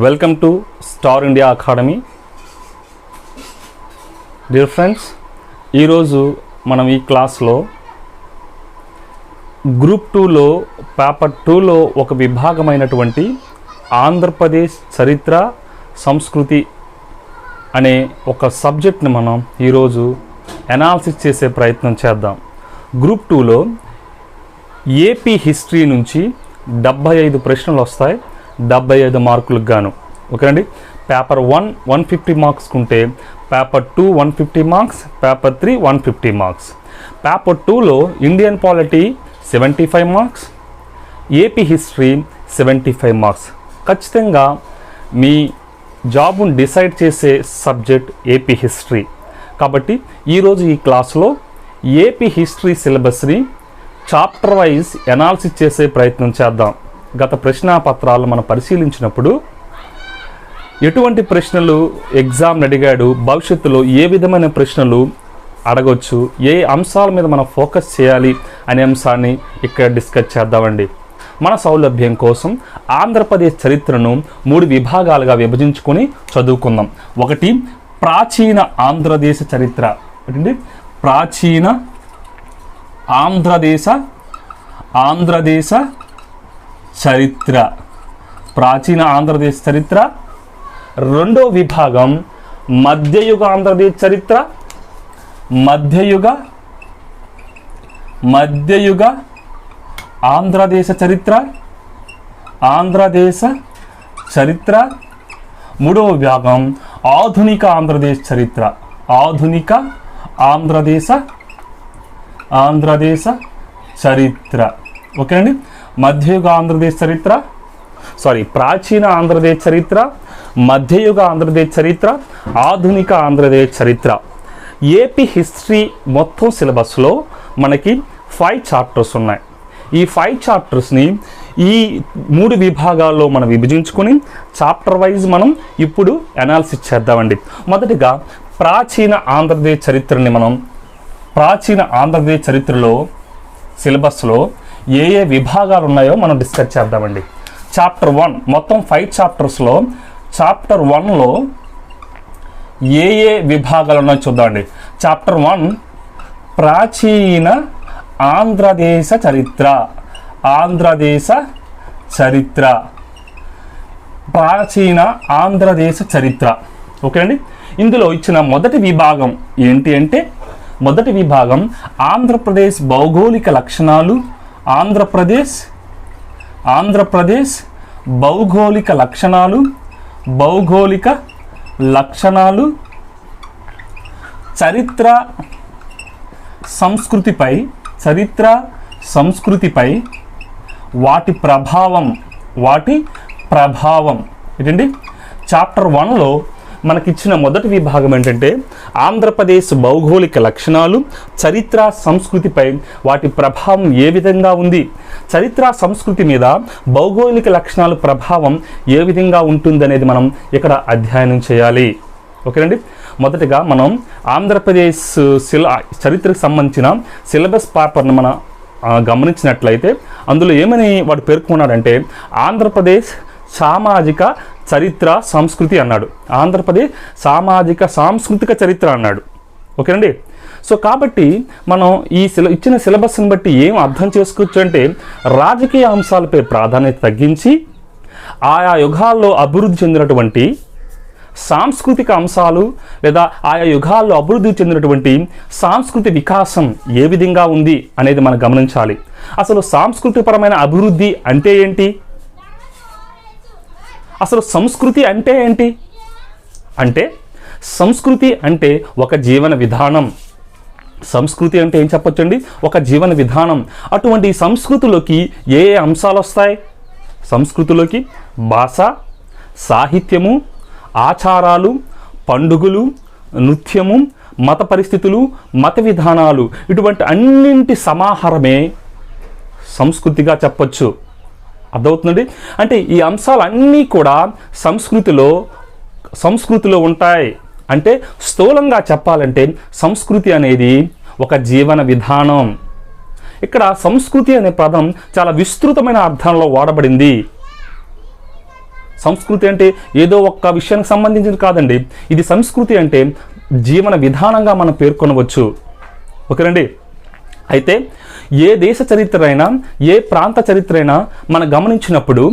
Welcome to star India academy. Dear friends, ఈరోజు మనం ఈ క్లాస్లో గ్రూప్ 2లో పేపర్ 2లో ఒక విభాగమైనటువంటి ఆంధ్రప్రదేశ్ చరిత్ర సంస్కృతి అనే ఒక సబ్జెక్ట్ని మనం ఈరోజు అనాలిసిస్ చేసే ప్రయత్నం చేద్దాం. గ్రూప్ 2లో ఏపీ హిస్టరీ నుంచి 75 ప్రశ్నలు వస్తాయి, 75 మార్కులకు గాను. ఓకేనండి. పేపర్ 1 150 మార్క్స్ ఉంటే paper 2 150 marks, paper 3 150 marks. Paper 2లో Indian polity 75 marks, AP history 75 marks. ఖచ్చితంగా మీ జాబ్ను డిసైడ్ చేసే సబ్జెక్ట్ ఏపీ హిస్టరీ. కాబట్టి ఈరోజు ఈ క్లాస్లో ఏపీ హిస్టరీ సిలబస్ని చాప్టర్ వైజ్ అనాలిసిస్ చేసే ప్రయత్నం చేద్దాం. గత ప్రశ్నాపత్రాలు మనం పరిశీలించినప్పుడు ఎటువంటి ప్రశ్నలు ఎగ్జామ్ అడిగాడు, భవిష్యత్తులో ఏ విధమైన ప్రశ్నలు అడగొచ్చు, ఏ అంశాల మీద మనం ఫోకస్ చేయాలి అనే అంశాన్ని ఇక్కడ డిస్కస్ చేద్దామండి. మన సౌలభ్యం కోసం ఆంధ్రప్రదేశ్ చరిత్రను 3 విభాగాలుగా విభజించుకొని చదువుకుందాం. ఒకటి ప్రాచీన ఆంధ్రదేశ చరిత్ర. ఏంటండి? ప్రాచీన ఆంధ్రదేశ చరిత్ర, ప్రాచీన ఆంధ్రదేశ చరిత్ర. రెండో విభాగం మధ్యయుగ ఆంధ్రదేశ్ చరిత్ర, మధ్యయుగ ఆంధ్రదేశ చరిత్ర, ఆంధ్రదేశ చరిత్ర. మూడవ విభాగం ఆధునిక ఆంధ్రదేశ్ చరిత్ర, ఆధునిక ఆంధ్రదేశ చరిత్ర. ఓకే అండి. మధ్యయుగ ఆంధ్రదేశ్ చరిత్ర, ప్రాచీన ఆంధ్రదేశ్ చరిత్ర, మధ్యయుగ ఆంధ్రదేశ్ చరిత్ర, ఆధునిక ఆంధ్రదేశ్ చరిత్ర. ఏపీ హిస్టరీ మొత్తం సిలబస్లో మనకి 5 చాప్టర్స్ ఉన్నాయి. ఈ 5 చాప్టర్స్ని ఈ 3 విభాగాల్లో మనం విభజించుకొని చాప్టర్ వైజ్ మనం ఇప్పుడు అనాలిసిస్ చేద్దామండి. మొదటిగా ప్రాచీన ఆంధ్రదేశ్ చరిత్రని మనం ప్రాచీన ఆంధ్రదేశ్ చరిత్రలో సిలబస్లో ఏ విభాగాలు ఉన్నాయో మనం డిస్కస్ చేద్దామండి. చాప్టర్ 1 మొత్తం 5 చాప్టర్స్లో చాప్టర్ 1లో ఏ విభాగాలు ఉన్నాయో చూద్దామండి. చాప్టర్ 1 ప్రాచీన ఆంధ్రదేశ చరిత్ర, ప్రాచీన ఆంధ్రదేశ చరిత్ర. ఓకే అండి. ఇందులో ఇచ్చిన మొదటి విభాగం ఏంటి అంటే, మొదటి విభాగం ఆంధ్రప్రదేశ్ భౌగోళిక లక్షణాలు, ఆంధ్రప్రదేశ్ భౌగోళిక లక్షణాలు, చరిత్ర సంస్కృతిపై వాటి ప్రభావం ఏంటండి. చాప్టర్ 1లో మనకిచ్చిన మొదటి విభాగం ఏంటంటే ఆంధ్రప్రదేశ్ భౌగోళిక లక్షణాలు, చరిత్ర సంస్కృతిపై వాటి ప్రభావం ఏ విధంగా ఉంది, చరిత్ర సంస్కృతి మీద భౌగోళిక లక్షణాల ప్రభావం ఏ విధంగా ఉంటుందనేది మనం ఇక్కడ అధ్యయనం చేయాలి. ఓకేనండి. మొదటగా మనం ఆంధ్రప్రదేశ్ చరిత్రకు సంబంధించిన సిలబస్ పేపర్ను మనం గమనించినట్లయితే అందులో ఏమని వాడు పేర్కొన్నాడంటే ఆంధ్రప్రదేశ్ సామాజిక చరిత్ర సంస్కృతి అన్నాడు, ఆంధ్రప్రదేశ్ సామాజిక సాంస్కృతిక చరిత్ర అన్నాడు. ఓకేనండి. సో కాబట్టి మనం ఈ ఇచ్చిన సిలబస్ని బట్టి ఏం అర్థం చేసుకోవచ్చు అంటే రాజకీయ అంశాలపై ప్రాధాన్యత తగ్గించి ఆయా యుగాల్లో అభివృద్ధి చెందినటువంటి సాంస్కృతిక అంశాలు లేదా ఆయా యుగాల్లో అభివృద్ధి చెందినటువంటి సాంస్కృతిక వికాసం ఏ విధంగా ఉంది అనేది మనం గమనించాలి. అసలు సాంస్కృతికపరమైన అభివృద్ధి అంటే ఏంటి, అసలు సంస్కృతి అంటే ఏంటి అంటే సంస్కృతి అంటే ఒక జీవన విధానం. సంస్కృతి అంటే ఏం చెప్పొచ్చండి, ఒక జీవన విధానం. అటువంటి సంస్కృతిలోకి ఏ అంశాలు వస్తాయి? సంస్కృతిలోకి భాష, సాహిత్యము, ఆచారాలు, పండుగలు, నృత్యము, మత పరిస్థితులు, మత విధానాలు, ఇటువంటి అన్నింటి సమాహారమే సంస్కృతిగా చెప్పొచ్చు. అర్థమవుతుందండి. అంటే ఈ అంశాలన్నీ కూడా సంస్కృతిలో ఉంటాయి. అంటే స్థూలంగా చెప్పాలంటే సంస్కృతి అనేది ఒక జీవన విధానం. ఇక్కడ సంస్కృతి అనే పదం చాలా విస్తృతమైన అర్థంలో వాడబడింది. సంస్కృతి అంటే ఏదో ఒక్క విషయానికి సంబంధించింది కాదండి. ఇది సంస్కృతి అంటే జీవన విధానంగా మనం పేర్కొనవచ్చు. ఓకేనండి. అయితే ఏ దేశ చరిత్ర అయినా, ఏ ప్రాంత చరిత్ర అయినా మనం గమనించినప్పుడు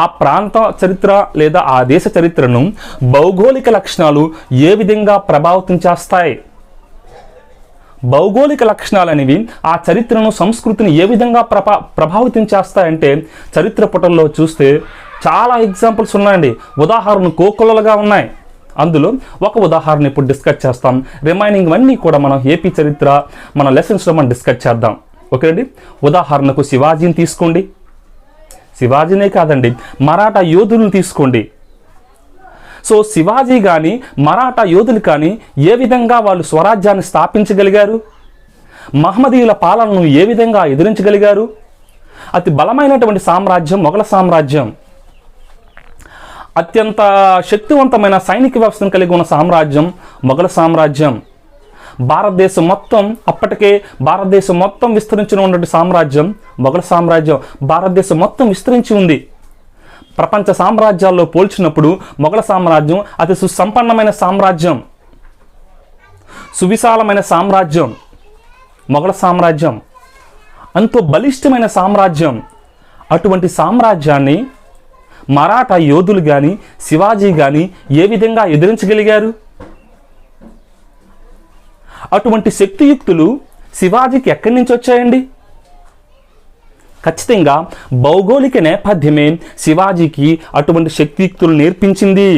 ఆ ప్రాంత చరిత్ర లేదా ఆ దేశ చరిత్రను భౌగోళిక లక్షణాలు ఏ విధంగా ప్రభావితం చేస్తాయి, భౌగోళిక లక్షణాలు అనేవి ఆ చరిత్రను, సంస్కృతిని ఏ విధంగా ప్రభావితం చేస్తాయంటే చరిత్ర పుటల్లో చూస్తే చాలా ఎగ్జాంపుల్స్ ఉన్నాయండి. ఉదాహరణ కోకొల్లలుగా ఉన్నాయి. అందులో ఒక ఉదాహరణ ఇప్పుడు డిస్కస్ చేస్తాం. రిమైనింగ్ అన్నీ కూడా మనం ఏపీ చరిత్ర మన లెసన్స్లో మనం డిస్కస్ చేద్దాం. ఓకే అండి. ఉదాహరణకు శివాజీని తీసుకోండి. శివాజీనే కాదండి, మరాఠా యోధులను తీసుకోండి. సో శివాజీ కానీ మరాఠా యోధులు కానీ ఏ విధంగా వాళ్ళు స్వరాజ్యాన్ని స్థాపించగలిగారు, మహమ్మదీయుల పాలనను ఏ విధంగా ఎదిరించగలిగారు. అతి బలమైనటువంటి సామ్రాజ్యం మొఘల సామ్రాజ్యం, అత్యంత శక్తివంతమైన సైనిక వ్యవస్థను కలిగి ఉన్న సామ్రాజ్యం మొఘల సామ్రాజ్యం. భారతదేశం మొత్తం, అప్పటికే భారతదేశం మొత్తం విస్తరించి ఉన్నటువంటి సామ్రాజ్యం మొఘల సామ్రాజ్యం. భారతదేశం మొత్తం విస్తరించి ఉంది. ప్రపంచ సామ్రాజ్యాల్లో పోల్చినప్పుడు మొఘల సామ్రాజ్యం అతి సుసంపన్నమైన సామ్రాజ్యం, సువిశాలమైన సామ్రాజ్యం మొఘల సామ్రాజ్యం, ఎంతో బలిష్టమైన సామ్రాజ్యం. అటువంటి సామ్రాజ్యాన్ని మరాఠా యోధులు కానీ శివాజీ కానీ ఏ విధంగా ఎదిరించగలిగారు? అటువంటి శక్తియుక్తులు శివాజీకి ఎక్కడి నుంచి వచ్చాయండి? ఖచ్చితంగా భౌగోళిక నేపథ్యమే శివాజీకి అటువంటి శక్తియుక్తులు నేర్పించింది.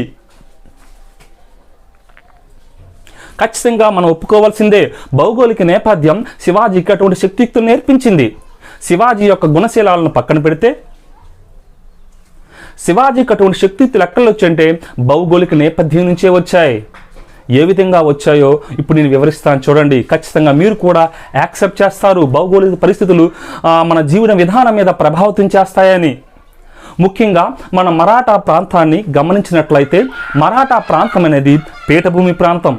ఖచ్చితంగా మనం ఒప్పుకోవాల్సిందే. భౌగోళిక నేపథ్యం శివాజీకి అటువంటి శక్తియుక్తులు నేర్పించింది. శివాజీ యొక్క గుణశీలాలను పక్కన పెడితే శివాజీకి అటువంటి శక్తియుక్తులు ఎక్కడ వచ్చాయంటే భౌగోళిక నేపథ్యం నుంచే వచ్చాయి. ఏ విధంగా వచ్చాయో ఇప్పుడు నేను వివరిస్తాను చూడండి. ఖచ్చితంగా మీరు కూడా యాక్సెప్ట్ చేస్తారు భౌగోళిక పరిస్థితులు మన జీవన విధానం మీద ప్రభావితం చేస్తాయని. ముఖ్యంగా మన మరాఠా ప్రాంతాన్ని గమనించినట్లయితే మరాఠా ప్రాంతం అనేది పీఠభూమి ప్రాంతం.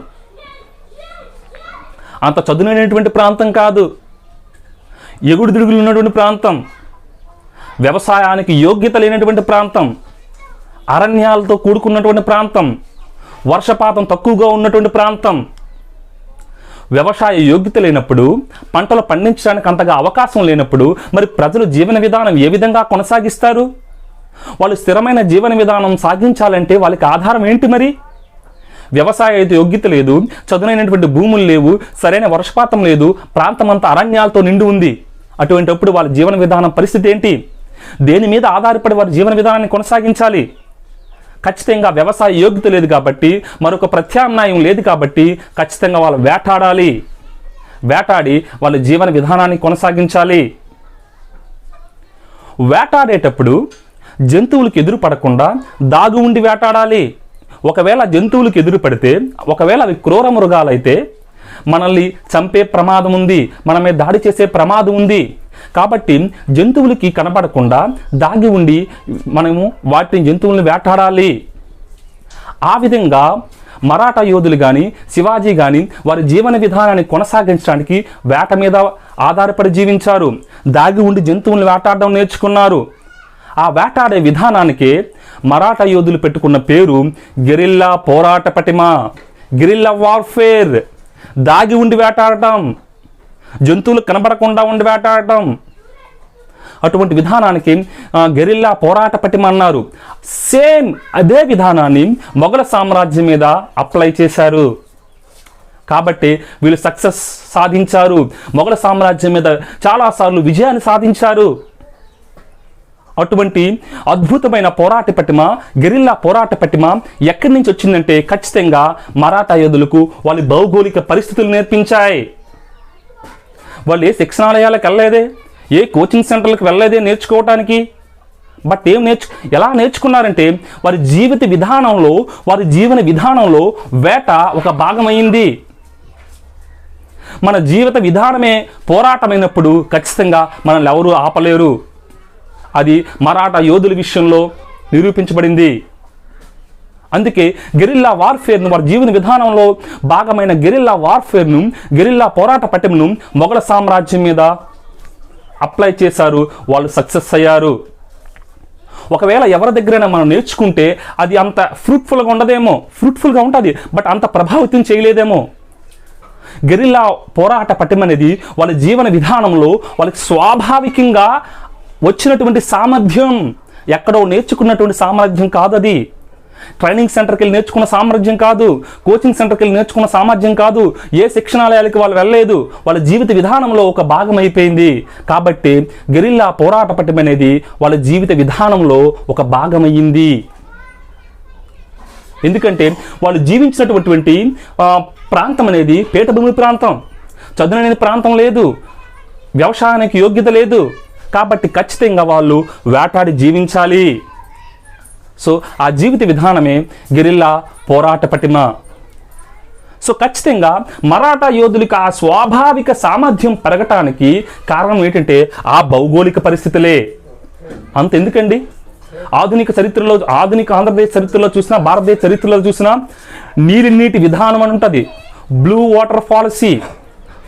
అంత చదునైనటువంటి ప్రాంతం కాదు, ఎగుడు దిగులు ఉన్నటువంటి ప్రాంతం, వ్యవసాయానికి యోగ్యత లేనటువంటి ప్రాంతం, అరణ్యాలతో కూడుకున్నటువంటి ప్రాంతం, వర్షపాతం తక్కువగా ఉన్నటువంటి ప్రాంతం. వ్యవసాయ యోగ్యత లేనప్పుడు, పంటలు పండించడానికి అంతగా అవకాశం లేనప్పుడు మరి ప్రజలు జీవన విధానం ఏ విధంగా కొనసాగిస్తారు? వాళ్ళు స్థిరమైన జీవన విధానం సాగించాలంటే వాళ్ళకి ఆధారం ఏంటి? మరి వ్యవసాయ యోగ్యత లేదు, చదునైనటువంటి భూములు లేవు, సరైన వర్షపాతం లేదు, ప్రాంతం అంతా అరణ్యాలతో నిండి ఉంది. అటువంటిప్పుడు వాళ్ళ జీవన విధానం పరిస్థితి ఏంటి? దేని మీద ఆధారపడి వారి జీవన విధానాన్ని కొనసాగించాలి? ఖచ్చితంగా వ్యవసాయ యోగ్యత లేదు కాబట్టి, మరొక ప్రత్యామ్నాయం లేదు కాబట్టి ఖచ్చితంగా వాళ్ళు వేటాడాలి. వేటాడి వాళ్ళ జీవన విధానాన్ని కొనసాగించాలి. వేటాడేటప్పుడు జంతువులకు ఎదురు పడకుండా దాగు ఉండి వేటాడాలి. ఒకవేళ జంతువులకు ఎదురు పడితే, ఒకవేళ అవి క్రూర మృగాలైతే మనల్ని చంపే ప్రమాదం ఉంది, మన మీద దాడి చేసే ప్రమాదం ఉంది. కాబట్టి జంతువులకి కనబడకుండా దాగి ఉండి మనము వాటిని జంతువులను వేటాడాలి. ఆ విధంగా మరాఠా యోధులు కానీ శివాజీ కానీ వారి జీవన విధానాన్ని కొనసాగించడానికి వేట మీద ఆధారపడి జీవించారు. దాగి ఉండి జంతువులను వేటాడడం నేర్చుకున్నారు. ఆ వేటాడే విధానానికి మరాఠా యోధులు పెట్టుకున్న పేరు గెరిల్లా పోరాట పటిమ, గెరిల్లా వార్ఫేర్. దాగి ఉండి వేటాడటం, జంతువులు కనబడకుండా ఉండి వేటాడటం, అటువంటి విధానానికి గెరిల్లా పోరాట పటిమ అన్నారు. సేమ్ అదే విధానాన్ని మొఘల సామ్రాజ్యం మీద అప్లై చేశారు. కాబట్టి వీళ్ళు సక్సెస్ సాధించారు. మొఘల సామ్రాజ్యం మీద చాలాసార్లు విజయాన్ని సాధించారు. అటువంటి అద్భుతమైన పోరాట పటిమ, గెరిల్లా పోరాట పటిమ ఎక్కడి నుంచి వచ్చిందంటే ఖచ్చితంగా మరాఠా యోధులకు వాళ్ళ భౌగోళిక పరిస్థితులు నేర్పించాయి. వాళ్ళు ఏ శిక్షణాలయాలకు వెళ్ళలేదే, ఏ కోచింగ్ సెంటర్లకు వెళ్ళలేదే నేర్చుకోవటానికి. బట్ ఎలా నేర్చుకున్నారంటే వారి జీవిత విధానంలో, వారి జీవన విధానంలో వేట ఒక భాగమైంది. మన జీవిత విధానమే పోరాటమైనప్పుడు ఖచ్చితంగా మనల్ని ఎవరూ ఆపలేరు. అది మరాఠా యోధుల విషయంలో నిరూపించబడింది. అందుకే గెరిల్లా వార్ఫేర్ను, వారి జీవన విధానంలో భాగమైన గెరిల్లా వార్ఫేర్ను, గెరిల్లా పోరాట పటిమను మొఘల సామ్రాజ్యం మీద అప్లై చేశారు. వాళ్ళు సక్సెస్ అయ్యారు. ఒకవేళ ఎవరి దగ్గరైనా మనం నేర్చుకుంటే అది అంత ఫ్రూట్ఫుల్గా ఉండదేమో, ఫ్రూట్ఫుల్గా ఉంటుంది బట్ అంత ప్రభావితం చేయలేదేమో. గెరిల్లా పోరాట పటిమ అనేది వాళ్ళ జీవన విధానంలో వాళ్ళకి స్వాభావికంగా వచ్చినటువంటి సామర్థ్యం, ఎక్కడో నేర్చుకున్నటువంటి సామర్థ్యం కాదు. అది ట్రైనింగ్ సెంటర్కి వెళ్ళి నేర్చుకున్న సామర్థ్యం కాదు, కోచింగ్ సెంటర్కి వెళ్ళి నేర్చుకున్న సామర్థ్యం కాదు, ఏ శిక్షణాలయాలకి వాళ్ళు వెళ్ళలేదు, వాళ్ళ జీవిత విధానంలో ఒక భాగం అయిపోయింది. కాబట్టి గెరిల్లా పోరాట పటిమ అనేది వాళ్ళ జీవిత విధానంలో ఒక భాగం అయ్యింది. ఎందుకంటే వాళ్ళు జీవించినటువంటి ప్రాంతం అనేది పీఠభూమి ప్రాంతం, చదువులేని ప్రాంతం లేదు, వ్యవసాయానికి యోగ్యత లేదు. కాబట్టి ఖచ్చితంగా వాళ్ళు వేటాడి జీవించాలి. సో ఆ జీవిత విధానమే గెరిల్లా పోరాట పటిమ. సో ఖచ్చితంగా మరాఠా యోధులకు ఆ స్వాభావిక సామర్థ్యం పెరగటానికి కారణం ఏంటంటే ఆ భౌగోళిక పరిస్థితులే. అంతెందుకండి, ఆధునిక చరిత్రలో, ఆధునిక ఆంధ్రప్రదేశ్ చరిత్రలో చూసినా, భారతదేశ చరిత్రలో చూసినా నీటి విధానం అని ఉంటుంది. Blue water policy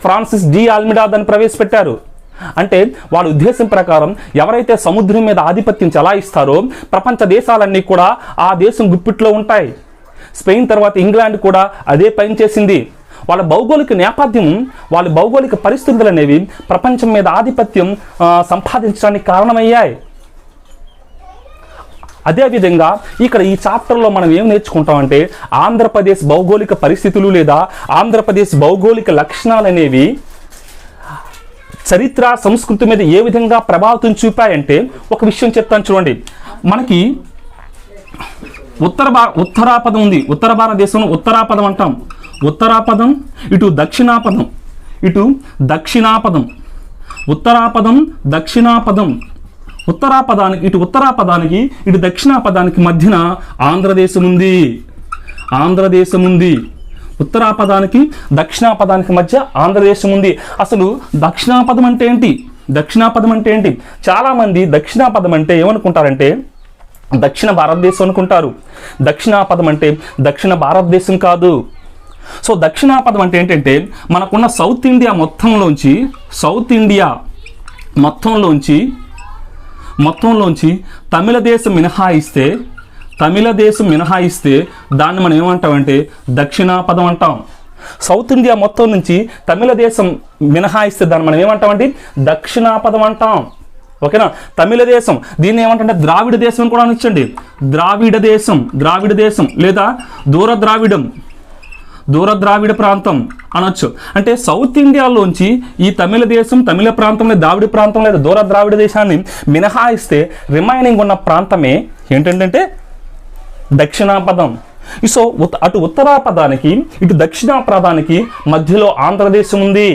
Francis D Almeida దాన్ని ప్రవేశపెట్టారు. అంటే వాళ్ళ ఉద్దేశం ప్రకారం ఎవరైతే సముద్రం మీద ఆధిపత్యం చెలాయిస్తారో ప్రపంచ దేశాలన్నీ కూడా ఆ దేశం గుప్పిట్లో ఉంటాయి. స్పెయిన్ తర్వాత ఇంగ్లాండ్ కూడా అదే పని చేసింది. వాళ్ళ భౌగోళిక నేపథ్యం, వాళ్ళ భౌగోళిక పరిస్థితులు అనేవి ప్రపంచం మీద ఆధిపత్యం సంపాదించడానికి కారణమయ్యాయి. అదేవిధంగా ఇక్కడ ఈ చాప్టర్లో మనం ఏం నేర్చుకుంటామంటే ఆంధ్రప్రదేశ్ భౌగోళిక పరిస్థితులు లేదా ఆంధ్రప్రదేశ్ భౌగోళిక లక్షణాలు అనేవి చరిత్ర సంస్కృతి మీద ఏ విధంగా ప్రభావితం చూపాయంటే ఒక విషయం చెప్తాను చూడండి. మనకి ఉత్తరాపదం ఉంది. ఉత్తర భారతదేశంలో ఉత్తరాపదం అంటాం. ఉత్తరాపదం, ఇటు దక్షిణాపదం, ఇటు దక్షిణాపదం, ఉత్తరాపదం, దక్షిణాపదం. ఉత్తరాపదానికి, ఇటు ఉత్తరాపదానికి ఇటు దక్షిణాపదానికి మధ్యన ఆంధ్రదేశం ఉంది. ఆంధ్రదేశం ఉంది. ఉత్తరాపదానికి దక్షిణాపదానికి మధ్య ఆంధ్రదేశం ఉంది. అసలు దక్షిణాపదం అంటే ఏంటి? దక్షిణాపదం అంటే ఏంటి? చాలామంది దక్షిణాపదం అంటే ఏమనుకుంటారంటే దక్షిణ భారతదేశం అనుకుంటారు. దక్షిణాపదం అంటే దక్షిణ భారతదేశం కాదు. సో దక్షిణాపదం అంటే ఏంటంటే మనకున్న సౌత్ ఇండియా మొత్తంలోంచి, సౌత్ ఇండియా మొత్తంలోంచి తమిళ దేశం మినహాయిస్తే దాన్ని మనం ఏమంటామంటే దక్షిణాపదం అంటాం. సౌత్ ఇండియా మొత్తం నుంచి తమిళ దేశం మినహాయిస్తే దాన్ని మనం ఏమంటామంటే దక్షిణాపదం అంటాం. ఓకేనా? తమిళ దేశం, దీన్ని ఏమంటే ద్రావిడ దేశం కూడా అనొచ్చండి. ద్రావిడ దేశం లేదా దూర ద్రావిడ ప్రాంతం అనొచ్చు. అంటే సౌత్ ఇండియాలోంచి ఈ తమిళ దేశం, తమిళ ప్రాంతంలో ద్రావిడ ప్రాంతం లేదా దూర ద్రావిడ దేశాన్ని మినహాయిస్తే రిమైనింగ్ ఉన్న ప్రాంతమే ఏంటంటే దక్షిణాపదం. సో అటు ఉత్తరాపదానికి ఇటు దక్షిణాపదానికి మధ్యలో ఆంధ్రదేశం ఉంది.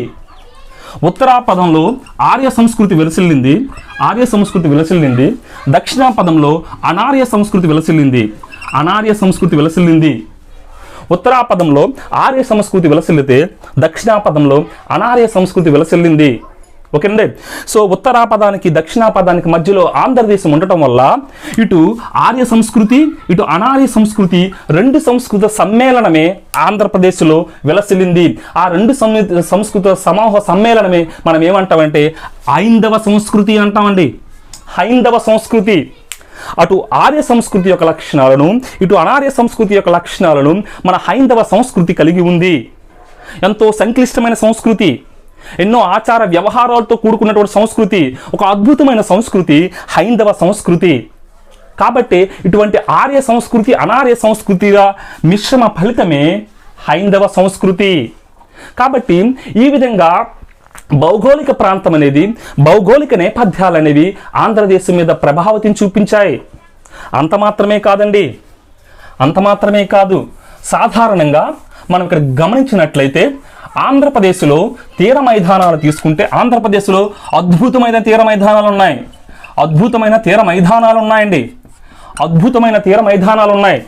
ఉత్తరాపదంలో ఆర్య సంస్కృతి విలసిల్లింది. దక్షిణాపదంలో అనార్య సంస్కృతి విలసిల్లింది. ఉత్తరాపదంలో ఆర్య సంస్కృతి విలసిల్లితే దక్షిణాపదంలో అనార్య సంస్కృతి విలసిల్లింది. ఓకేనండి? సో ఉత్తరాపదానికి దక్షిణాపదానికి మధ్యలో ఆంధ్రదేశం ఉండటం వల్ల ఇటు ఆర్య సంస్కృతి, ఇటు అనార్య సంస్కృతి, రెండు సంస్కృత సమ్మేళనమే ఆంధ్రప్రదేశ్లో విలసిల్లింది. ఆ రెండు సంస్కృత సమూహ సమ్మేళనమే మనం ఏమంటామంటే హైందవ సంస్కృతి అంటామండి. హైందవ సంస్కృతి అటు ఆర్య సంస్కృతి యొక్క లక్షణాలను, ఇటు అనార్య సంస్కృతి యొక్క లక్షణాలను మన హైందవ సంస్కృతి కలిగి ఉంది. ఎంతో సంక్లిష్టమైన సంస్కృతి, ఎన్నో ఆచార వ్యవహారాలతో కూడుకున్నటువంటి సంస్కృతి, ఒక అద్భుతమైన సంస్కృతి హైందవ సంస్కృతి. కాబట్టి ఇటువంటి ఆర్య సంస్కృతి, అనార్య సంస్కృతిగా మిశ్రమ ఫలితమే హైందవ సంస్కృతి. కాబట్టి ఈ విధంగా భౌగోళిక ప్రాంతం అనేది, భౌగోళిక నేపథ్యాలు అనేవి ఆంధ్రదేశం మీద ప్రభావితం చూపించాయి. అంత మాత్రమే కాదు, సాధారణంగా మనం ఇక్కడ గమనించినట్లయితే ఆంధ్రప్రదేశ్లో తీర మైదానాలు తీసుకుంటే ఆంధ్రప్రదేశ్లో అద్భుతమైన తీర మైదానాలు ఉన్నాయండి.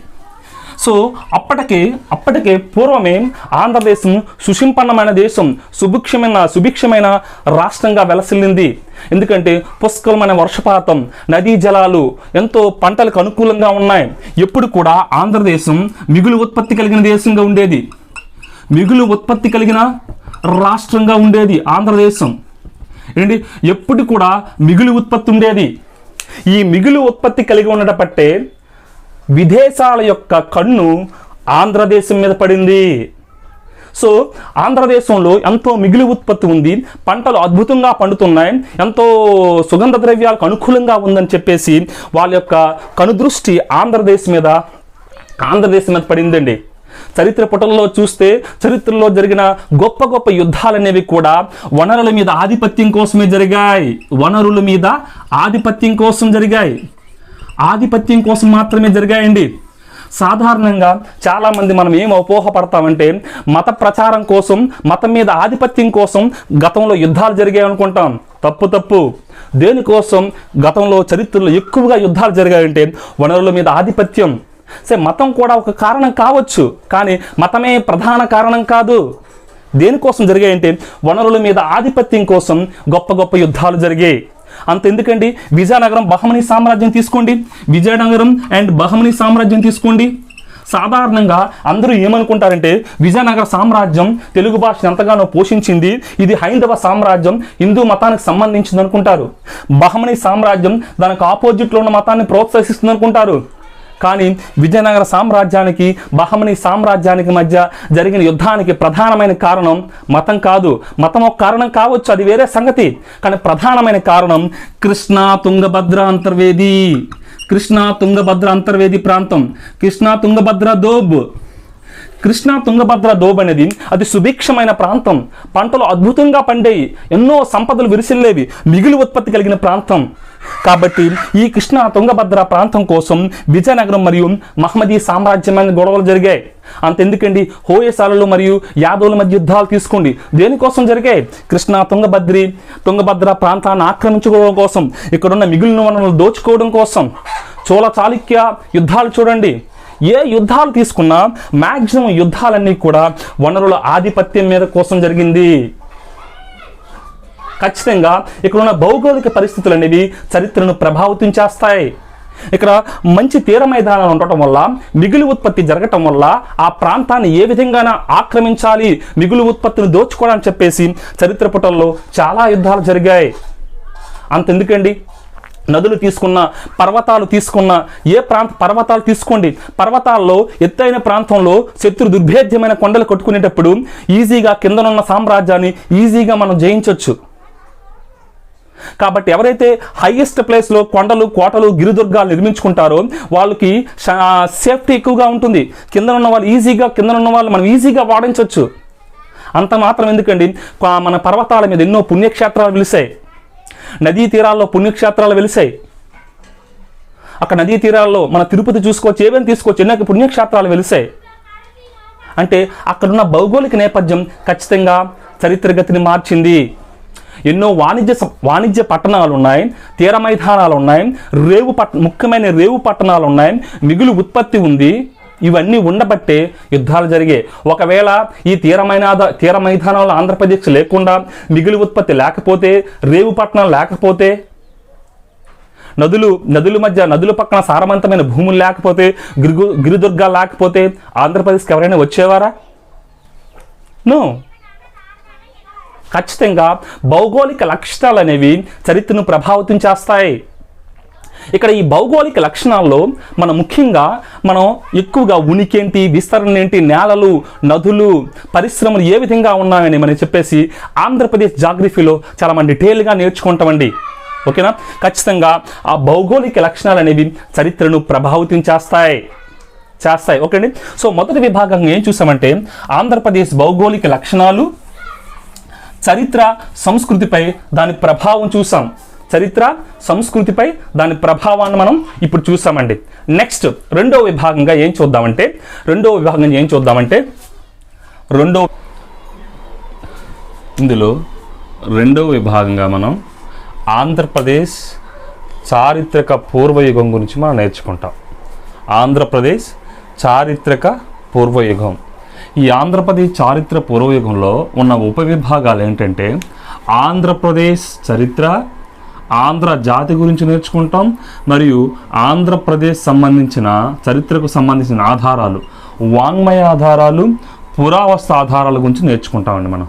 సో అప్పటికే పూర్వమే ఆంధ్రదేశం సుసంపన్నమైన దేశం, సుభిక్షమైన రాష్ట్రంగా వెలసిల్లింది. ఎందుకంటే పుష్కలమైన వర్షపాతం, నదీ జలాలు, ఎంతో పంటలకు అనుకూలంగా ఉన్నాయి. ఎప్పుడు కూడా ఆంధ్రదేశం మిగులు ఉత్పత్తి కలిగిన దేశంగా ఉండేది, మిగులు ఉత్పత్తి కలిగిన రాష్ట్రంగా ఉండేది ఆంధ్రదేశం. ఏంటి? ఎప్పుడు కూడా మిగులు ఉత్పత్తి ఉండేది. ఈ మిగులు ఉత్పత్తి కలిగి ఉండట పట్టే విదేశాల యొక్క కన్ను ఆంధ్రదేశం మీద పడింది. సో ఆంధ్రదేశంలో ఎంతో మిగులు ఉత్పత్తి ఉంది, పంటలు అద్భుతంగా పండుతున్నాయి, ఎంతో సుగంధ ద్రవ్యాలకు అనుకూలంగా ఉందని చెప్పేసి వాళ్ళ యొక్క కనుదృష్టి ఆంధ్రదేశం మీద పడిందండి. చరిత్ర పుటల్లో చూస్తే చరిత్రలో జరిగిన గొప్ప గొప్ప యుద్ధాలు అనేవి కూడా వనరుల మీద ఆధిపత్యం కోసమే జరిగాయి. వనరుల మీద ఆధిపత్యం కోసం జరిగాయి, ఆధిపత్యం కోసం మాత్రమే జరిగాయండి. సాధారణంగా చాలామంది మనం ఏం అపోహపడతామంటే మత ప్రచారం కోసం, మతం మీద ఆధిపత్యం కోసం గతంలో యుద్ధాలు జరిగాయి అనుకుంటాం. తప్పు. దేనికోసం గతంలో చరిత్రలో ఎక్కువగా యుద్ధాలు జరిగాయంటే వనరుల మీద ఆధిపత్యం. మతం కూడా ఒక కారణం కావచ్చు, కానీ మతమే ప్రధాన కారణం కాదు. దేనికోసం జరిగాయంటే వనరుల మీద ఆధిపత్యం కోసం గొప్ప గొప్ప యుద్ధాలు జరిగాయి. అంతెందుకండి, విజయనగరం బహమనీ సామ్రాజ్యం తీసుకోండి, విజయనగరం అండ్ బహమనీ సామ్రాజ్యం తీసుకోండి. సాధారణంగా అందరూ ఏమనుకుంటారంటే విజయనగర సామ్రాజ్యం తెలుగు భాషను ఎంతగానో పోషించింది, ఇది హైందవ సామ్రాజ్యం, హిందూ మతానికి సంబంధించింది అనుకుంటారు. బహమనీ సామ్రాజ్యం దానికి ఆపోజిట్లో ఉన్న మతాన్ని ప్రోత్సహిస్తుంది అనుకుంటారు. కానీ విజయనగర సామ్రాజ్యానికి బహమనీ సామ్రాజ్యానికి మధ్య జరిగిన యుద్ధానికి ప్రధానమైన కారణం మతం కాదు. మతం ఒక కారణం కావచ్చు, అది వేరే సంగతి. కానీ ప్రధానమైన కారణం కృష్ణా తుంగభద్ర అంతర్వేది ప్రాంతం, కృష్ణా తుంగభద్ర దోబ్ అనేది అది సుభిక్షమైన ప్రాంతం. పంటలు అద్భుతంగా పండేవి, ఎన్నో సంపదలు విరిసిల్లేవి, మిగులు ఉత్పత్తి కలిగిన ప్రాంతం. కాబట్టి ఈ కృష్ణా తుంగభద్ర ప్రాంతం కోసం విజయనగరం మరియు మహమ్మదీ సామ్రాజ్యమైన గొడవలు జరిగాయి. అంతెందుకండి, హోయసాలలు మరియు యాదవుల మధ్య యుద్ధాలు తీసుకోండి. దేనికోసం జరిగాయి? కృష్ణా తుంగభద్ర ప్రాంతాన్ని ఆక్రమించుకోవడం కోసం, ఇక్కడున్న మిగిలిన వనరులు దోచుకోవడం కోసం. చోళ చాళుక్య యుద్ధాలు చూడండి, ఏ యుద్ధాలు తీసుకున్నా మ్యాక్సిమం యుద్ధాలన్నీ కూడా వనరుల ఆధిపత్యం మీద కోసం జరిగింది. ఖచ్చితంగా ఇక్కడ ఉన్న భౌగోళిక పరిస్థితులు అనేవి చరిత్రను ప్రభావితం చేస్తాయి. ఇక్కడ మంచి తీర మైదానాలు ఉండటం వల్ల, మిగులు ఉత్పత్తి జరగటం వల్ల ఆ ప్రాంతాన్ని ఏ విధంగా ఆక్రమించాలి, మిగులు ఉత్పత్తిని దోచుకోవడానికి చెప్పేసి చరిత్ర పుటల్లో చాలా యుద్ధాలు జరిగాయి. అంతెందుకండి, నదులు తీసుకున్న, పర్వతాలు తీసుకున్న, పర్వతాలు తీసుకోండి, పర్వతాల్లో ఎత్తైన ప్రాంతంలో శత్రు దుర్భేద్యమైన కొండలు కొట్టుకునేటప్పుడు ఈజీగా కిందనున్న సామ్రాజ్యాన్ని ఈజీగా మనం జయించవచ్చు. కాబట్టి ఎవరైతే హైయెస్ట్ ప్లేస్లో కొండలు, కోటలు, గిరిదుర్గాలు నిర్మించుకుంటారో వాళ్ళకి సేఫ్టీ ఎక్కువగా ఉంటుంది. కిందనున్న వాళ్ళు మనం ఈజీగా వాడించవచ్చు. అంత మాత్రం ఎందుకండి, మన పర్వతాల మీద ఎన్నో పుణ్యక్షేత్రాలు వెలిసాయి, నదీ తీరాల్లో పుణ్యక్షేత్రాలు వెలిసాయి. అక్కడ నదీ తీరాల్లో మన తిరుపతి చూసుకోవచ్చు, ఏమైనా తీసుకోవచ్చు, ఎన్నో పుణ్యక్షేత్రాలు వెలిసాయి. అంటే అక్కడున్న భౌగోళిక నేపథ్యం ఖచ్చితంగా చరిత్రగతిని మార్చింది. ఎన్నో వాణిజ్య పట్టణాలు ఉన్నాయి, తీర మైదానాలు ఉన్నాయి, ముఖ్యమైన రేవు పట్టణాలు ఉన్నాయి, మిగులు ఉత్పత్తి ఉంది. ఇవన్నీ ఉండబట్టే యుద్ధాలు జరిగాయి. ఒకవేళ ఈ తీర మైదానాలు ఆంధ్రప్రదేశ్ లేకుండా, మిగులు ఉత్పత్తి లేకపోతే, రేవు పట్టణాలు లేకపోతే, నదుల పక్కన సారవంతమైన భూములు లేకపోతే, గిరిదుర్గాలు లేకపోతే ఆంధ్రప్రదేశ్కి ఎవరైనా వచ్చేవారా? నో. ఖచ్చితంగా భౌగోళిక లక్షణాలు అనేవి చరిత్రను ప్రభావితం చేస్తాయి. ఇక్కడ ఈ భౌగోళిక లక్షణాల్లో ముఖ్యంగా మనం ఎక్కువగా ఉనికేంటి, విస్తరణ ఏంటి, నేలలు, నదులు, పరిశ్రమలు ఏ విధంగా ఉన్నాయని మనం చెప్పేసి ఆంధ్రప్రదేశ్ జాగ్రఫీలో చాలా మనం డీటెయిల్గా నేర్చుకుంటామండి. ఓకేనా? ఖచ్చితంగా ఆ భౌగోళిక లక్షణాలు అనేవి చరిత్రను ప్రభావితం చేస్తాయి. ఓకేండి. సో మొదటి విభాగంగా ఏం చూసామంటే ఆంధ్రప్రదేశ్ భౌగోళిక లక్షణాలు, చరిత్ర, సంస్కృతిపై దాని ప్రభావం చూసాం. చరిత్ర, సంస్కృతిపై దాని ప్రభావాన్ని మనం ఇప్పుడు చూసామండి. నెక్స్ట్ రెండవ విభాగంగా ఏం చూద్దామంటే ఇందులో రెండవ విభాగంగా మనం ఆంధ్రప్రదేశ్ చారిత్రక పూర్వయుగం గురించి మనం నేర్చుకుంటాం. ఆంధ్రప్రదేశ్ చారిత్రక పూర్వయుగం. ఈ ఆంధ్రప్రదేశ్ చారిత్ర పూర్వయుగంలో ఉన్న ఉపవిభాగాలు ఏంటంటే ఆంధ్రప్రదేశ్ చరిత్ర, ఆంధ్ర జాతి గురించి నేర్చుకుంటాం, మరియు ఆంధ్రప్రదేశ్ చరిత్రకు సంబంధించిన ఆధారాలు, వాంగ్మయ ఆధారాలు, పురావస్తు ఆధారాల గురించి నేర్చుకుంటామండి. మనం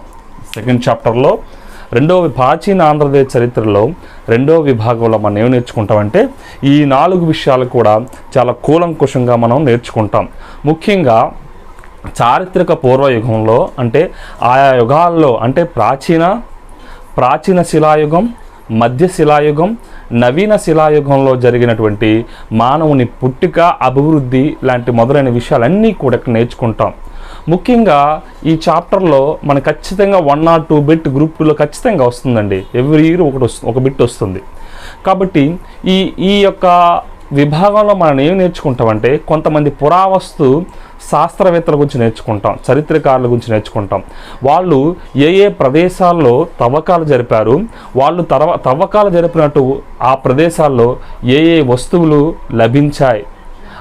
సెకండ్ చాప్టర్లో ప్రాచీన ఆంధ్రదేశ చరిత్రలో రెండవ విభాగంలో మనం ఏం నేర్చుకుంటామంటే ఈ 4 విషయాలు కూడా చాలా కూలంకుషంగా మనం నేర్చుకుంటాం. ముఖ్యంగా చారిత్రక పూర్వయుగంలో అంటే ఆయా యుగాల్లో అంటే ప్రాచీన శిలాయుగం, మధ్య శిలాయుగం, నవీన శిలాయుగంలో జరిగినటువంటి మానవుని పుట్టుక, అభివృద్ధి లాంటి మొదలైన విషయాలన్నీ కూడా ఇక్కడ నేర్చుకుంటాం. ముఖ్యంగా ఈ చాప్టర్లో మనకు ఖచ్చితంగా 1 or 2 బిట్ గ్రూప్ 2లో ఖచ్చితంగా వస్తుందండి. ఎవ్రీ ఇయర్ ఒక బిట్ వస్తుంది. కాబట్టి ఈ యొక్క విభాగంలో మనం ఏం నేర్చుకుంటామంటే కొంతమంది పురావస్తు శాస్త్రవేత్తల గురించి నేర్చుకుంటాం, చరిత్రకారుల గురించి నేర్చుకుంటాం. వాళ్ళు ఏ ప్రదేశాల్లో తవ్వకాలు జరిపారు, వాళ్ళు తవ్వకాలు జరిపినట్టు ఆ ప్రదేశాల్లో ఏ వస్తువులు లభించాయి,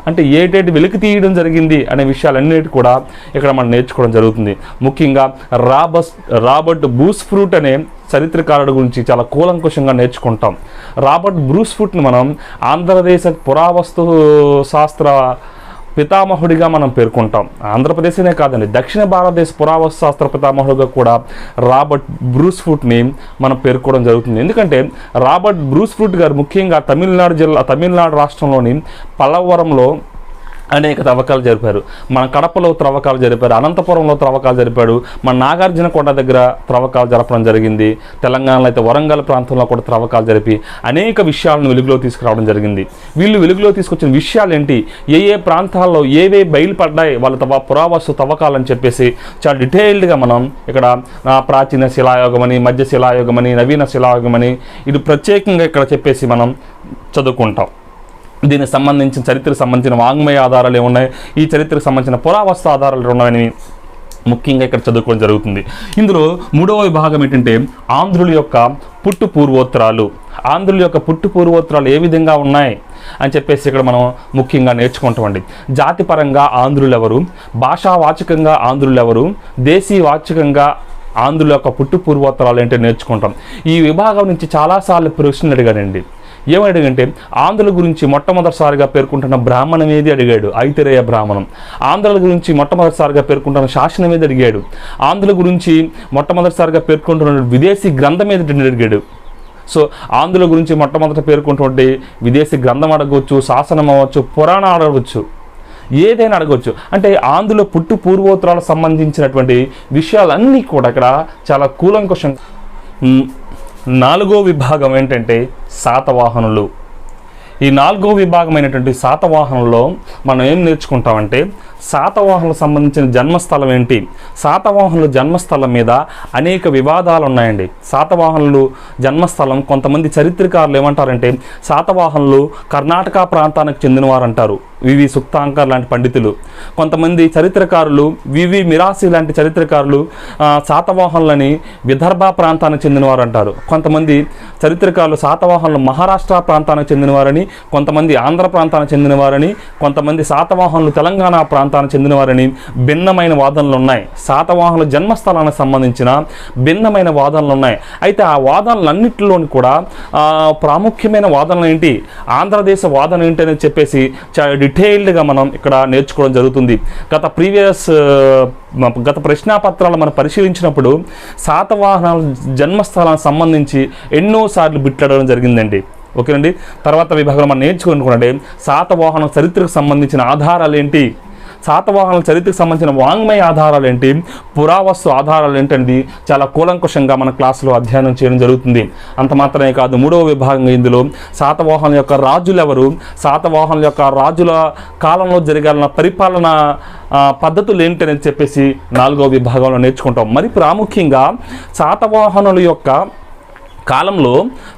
అంటే ఏటేటి వెలికి తీయడం జరిగింది అనే విషయాలన్నిటి కూడా ఇక్కడ మనం నేర్చుకోవడం జరుగుతుంది. ముఖ్యంగా రాబర్ట్ బ్రూస్ఫ్రూట్ అనే చరిత్రకారుడు గురించి చాలా కూలంకుషంగా నేర్చుకుంటాం. రాబర్ట్ బ్రూస్ఫ్రూట్ని మనం ఆంధ్రదేశ పురావస్తు శాస్త్ర పితామహుడిగా మనం పేర్కొంటాం. ఆంధ్రప్రదేశ్నే కాదండి, దక్షిణ భారతదేశ పురావస్తు శాస్త్ర పితామహుడిగా కూడా రాబర్ట్ బ్రూస్ఫ్రూట్ని మనం పేర్కోవడం జరుగుతుంది. ఎందుకంటే రాబర్ట్ బ్రూస్ఫ్రూట్ గారు ముఖ్యంగా తమిళనాడు రాష్ట్రంలోని పల్లవరంలో అనేక తవ్వకాలు జరిపారు. మన కడపలో త్రవ్వకాలు జరిపారు, అనంతపురంలో త్రవ్వకాలు జరిపాడు, మన నాగార్జున కొండ దగ్గర త్రవ్వకాలు జరపడం జరిగింది. తెలంగాణలో అయితే వరంగల్ ప్రాంతంలో కూడా త్రవ్వకాలు జరిపి అనేక విషయాలను వెలుగులో తీసుకురావడం జరిగింది. వీళ్ళు వెలుగులో తీసుకొచ్చిన విషయాలు ఏంటి, ఏ ప్రాంతాల్లో ఏవే బయలుపడ్డాయి వాళ్ళ పురావస్తు తవ్వకాలని చెప్పేసి చాలా డీటెయిల్డ్గా మనం ఇక్కడ ప్రాచీన శిలాయుగమని, మధ్య శిలాయుగమని, నవీన శిలాయుగమని ఇది ప్రత్యేకంగా ఇక్కడ చెప్పేసి మనం చదువుకుంటాం. దీనికి సంబంధించిన చరిత్రకు సంబంధించిన వాంగ్మయ ఆధారాలు ఏమున్నాయి, ఈ చరిత్రకు సంబంధించిన పురావస్తు ఆధారాలు ఉన్నాయని ముఖ్యంగా ఇక్కడ చదువుకోవడం జరుగుతుంది. ఇందులో 3వ విభాగం ఏంటంటే ఆంధ్రుల యొక్క పుట్టు పూర్వోత్తరాలు. ఆంధ్రుల యొక్క పుట్టు పూర్వోత్తరాలు ఏ విధంగా ఉన్నాయి అని చెప్పేసి ఇక్కడ మనం ముఖ్యంగా నేర్చుకుంటామండి. జాతిపరంగా ఆంధ్రులు ఎవరు, భాషావాచకంగా ఆంధ్రులు ఎవరు, దేశీవాచకంగా ఆంధ్రుల యొక్క పుట్టు పూర్వోత్తరాలు ఏంటో నేర్చుకుంటాం. ఈ విభాగం నుంచి చాలాసార్లు ప్రశ్నలు అడిగానండి. ఏమడిగంటే ఆంధ్రుల గురించి మొట్టమొదటిసారిగా పేర్కొంటున్న బ్రాహ్మణం ఏది అడిగాడు, ఐతిరేయ బ్రాహ్మణం. ఆంధ్రుల గురించి మొట్టమొదటిసారిగా పేర్కొంటున్న శాసనం ఏది అడిగాడు. ఆంధ్రుల గురించి మొట్టమొదటిసారిగా పేర్కొంటున్న విదేశీ గ్రంథం ఏది అడిగాడు. సో ఆంధ్రుల గురించి మొట్టమొదట పేర్కొంటున్నటువంటి విదేశీ గ్రంథం అడగవచ్చు, శాసనం అవ్వచ్చు, పురాణం అడగవచ్చు, ఏదైనా అడగవచ్చు. అంటే ఆంధ్రుల పుట్టు పూర్వోత్తరాలకు సంబంధించినటువంటి విషయాలన్నీ కూడా ఇక్కడ చాలా కూలంకుషం. 4వ విభాగం ఏంటంటే శాతవాహనులు. ఈ 4వ విభాగమైనటువంటి శాతవాహనంలో మనం ఏం నేర్చుకుంటామంటే శాతవాహనులకు సంబంధించిన జన్మస్థలం ఏంటి, శాతవాహనుల జన్మస్థలం మీద అనేక వివాదాలు ఉన్నాయండి. శాతవాహనులు జన్మస్థలం కొంతమంది చరిత్రకారులు ఏమంటారంటే శాతవాహనులు కర్ణాటక ప్రాంతానికి చెందినవారు అంటారు, వివి సుక్తాంకర్ లాంటి పండితులు. కొంతమంది చరిత్రకారులు వివి మిరాసి లాంటి చరిత్రకారులు శాతవాహనులని విదర్భ ప్రాంతానికి చెందినవారు అంటారు. కొంతమంది చరిత్రకారులు శాతవాహనులు మహారాష్ట్ర ప్రాంతానికి చెందినవారని, కొంతమంది ఆంధ్ర ప్రాంతానికి చెందినవారని, కొంతమంది శాతవాహనులు తెలంగాణ ప్రాంతానికి చెందినవారని భిన్నమైన వాదనలు ఉన్నాయి. శాతవాహనుల జన్మస్థలానికి సంబంధించిన భిన్నమైన వాదనలు ఉన్నాయి. అయితే ఆ వాదనలన్నింటిలోని కూడా ప్రాముఖ్యమైన వాదనలు ఏంటి, ఆంధ్రదేశ వాదన ఏంటి అని చెప్పేసి చాలా డీటెయిల్డ్గా మనం ఇక్కడ నేర్చుకోవడం జరుగుతుంది. గత ప్రశ్నాపత్రాలు మనం పరిశీలించినప్పుడు శాతవాహనాల జన్మస్థలానికి సంబంధించి ఎన్నోసార్లు బిట్లడడం జరిగిందండి. ఓకేనండి. తర్వాత విభాగంలో మనం నేర్చుకుంటున్నట్టే శాతవాహనం చరిత్రకు సంబంధించిన ఆధారాలు ఏంటి, శాతవాహనాల చరిత్రకు సంబంధించిన వాంగ్మయ ఆధారాలు ఏంటి, పురావస్తు ఆధారాలు ఏంటండి చాలా కూలంకుషంగా మన క్లాసులో అధ్యయనం చేయడం జరుగుతుంది. అంత మాత్రమే కాదు, 3వ విభాగంగా ఇందులో శాతవాహనుల యొక్క రాజులు ఎవరు, శాతవాహనుల యొక్క రాజుల కాలంలో జరిగిన పరిపాలన పద్ధతులు ఏంటని చెప్పేసి 4వ విభాగంలో నేర్చుకుంటాం. మరి ప్రాముఖ్యంగా శాతవాహనుల యొక్క కాలంలో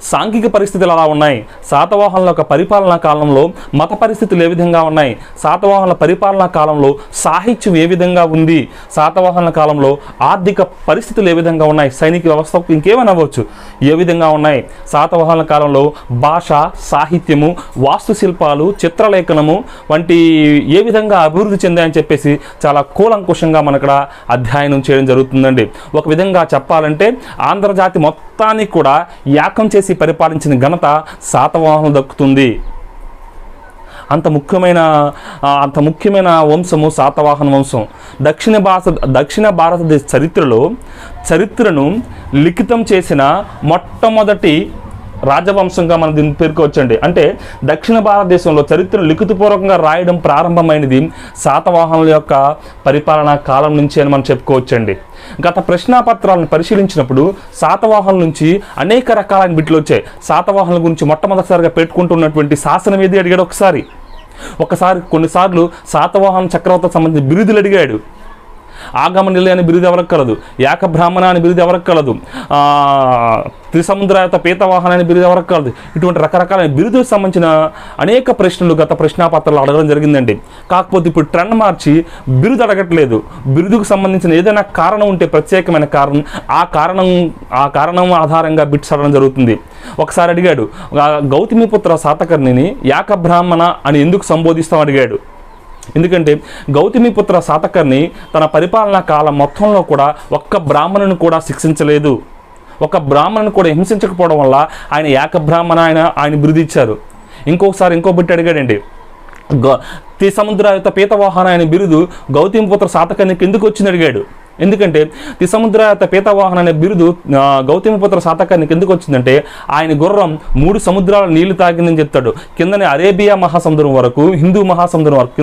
సాంఘిక పరిస్థితులు ఎలా ఉన్నాయి, శాతవాహనుల యొక్క పరిపాలనా కాలంలో మత పరిస్థితులు ఏ విధంగా ఉన్నాయి, శాతవాహనుల పరిపాలనా కాలంలో సాహిత్యం ఏ విధంగా ఉంది, శాతవాహనుల కాలంలో ఆర్థిక పరిస్థితులు ఏ విధంగా ఉన్నాయి, సైనిక వ్యవస్థకు ఇంకేమైనా అవ్వచ్చు ఏ విధంగా ఉన్నాయి, శాతవాహనుల కాలంలో భాష, సాహిత్యము, వాస్తుశిల్పాలు, చిత్రలేఖనము వంటి ఏ విధంగా అభివృద్ధి చెందాయని చెప్పేసి చాలా కూలంకుషంగా మన ఇక్కడ అధ్యయనం చేయడం జరుగుతుందండి. ఒక విధంగా చెప్పాలంటే ఆంధ్రజాతి మొత్తానికి కూడా ఏకం చేసి పరిపాలించిన ఘనత శాతవాహనులు దక్కుతుంది. అంత ముఖ్యమైన వంశము శాతవాహన వంశం. దక్షిణ భారతదేశ చరిత్రను లిఖితం చేసిన మొట్టమొదటి రాజవంశంగా మనం దీన్ని పేర్కోవచ్చండి. అంటే దక్షిణ భారతదేశంలో చరిత్రను లిఖితపూర్వకంగా రాయడం ప్రారంభమైనది శాతవాహనుల యొక్క పరిపాలనా కాలం నుంచి అని మనం చెప్పుకోవచ్చండి. గత ప్రశ్నాపత్రాలను పరిశీలించినప్పుడు శాతవాహనుల నుంచి అనేక రకాలైన బిట్లు వచ్చాయి. శాతవాహనుల గురించి మొట్టమొదటిసారిగా పెట్టుకుంటున్నటువంటి శాసనం ఏది అడిగాడు కొన్నిసార్లు శాతవాహన చక్రవర్తికి సంబంధించిన బిరుదులు అడిగాడు. ఆగమ నిలయ అనే బిరుదు ఎవరికి కలదు, ఏక బ్రాహ్మణ అనే బిరుదు ఎవరికి కలదు, త్రిసముద్రాయత పీతవాహన అనే బిరుదు ఎవరికి కలదు. ఇటువంటి రకరకాలైన బిరుదులకు సంబంధించిన అనేక ప్రశ్నలు గత ప్రశ్నాపత్రాలు అడగడం జరిగిందండి. కాకపోతే ఇప్పుడు ట్రెండ్ మార్చి బిరుదు అడగట్లేదు. బిరుదుకు సంబంధించిన ఏదైనా కారణం ఉంటే ప్రత్యేకమైన కారణం, ఆ కారణం ఆధారంగా బిట్స్ అడగడం జరుగుతుంది. ఒకసారి అడిగాడు, గౌతమిపుత్ర శాతకర్ణిని ఏక బ్రాహ్మణ అని ఎందుకు సంబోధిస్తాం అడిగాడు. ఎందుకంటే గౌతమిపుత్ర శాతకర్ణి తన పరిపాలనా కాలం మొత్తంలో కూడా ఒక్క బ్రాహ్మణుని కూడా శిక్షించలేదు. ఒక బ్రాహ్మణుని కూడా హింసించకపోవడం వల్ల ఆయన ఏక బ్రాహ్మణ ఆయన బిరుదు ఇచ్చారు. ఇంకో బిట్ అడిగాడండి, త్రిసముద్రాయత పీతవాహన అనే బిరుదు గౌతమిపుత్ర శాతకర్ణికి ఎందుకు వచ్చింది అడిగాడు. ఎందుకంటే త్రిసముద్రాయత పీతవాహన అనే బిరుదు గౌతమిపుత్ర శాతకర్ణికి ఎందుకు వచ్చిందంటే ఆయన గుర్రం 3 సముద్రాల నీళ్లు తాగిందని చెప్తాడు. కిందని అరేబియా మహాసముద్రం వరకు, హిందూ మహాసముద్రం వరకు,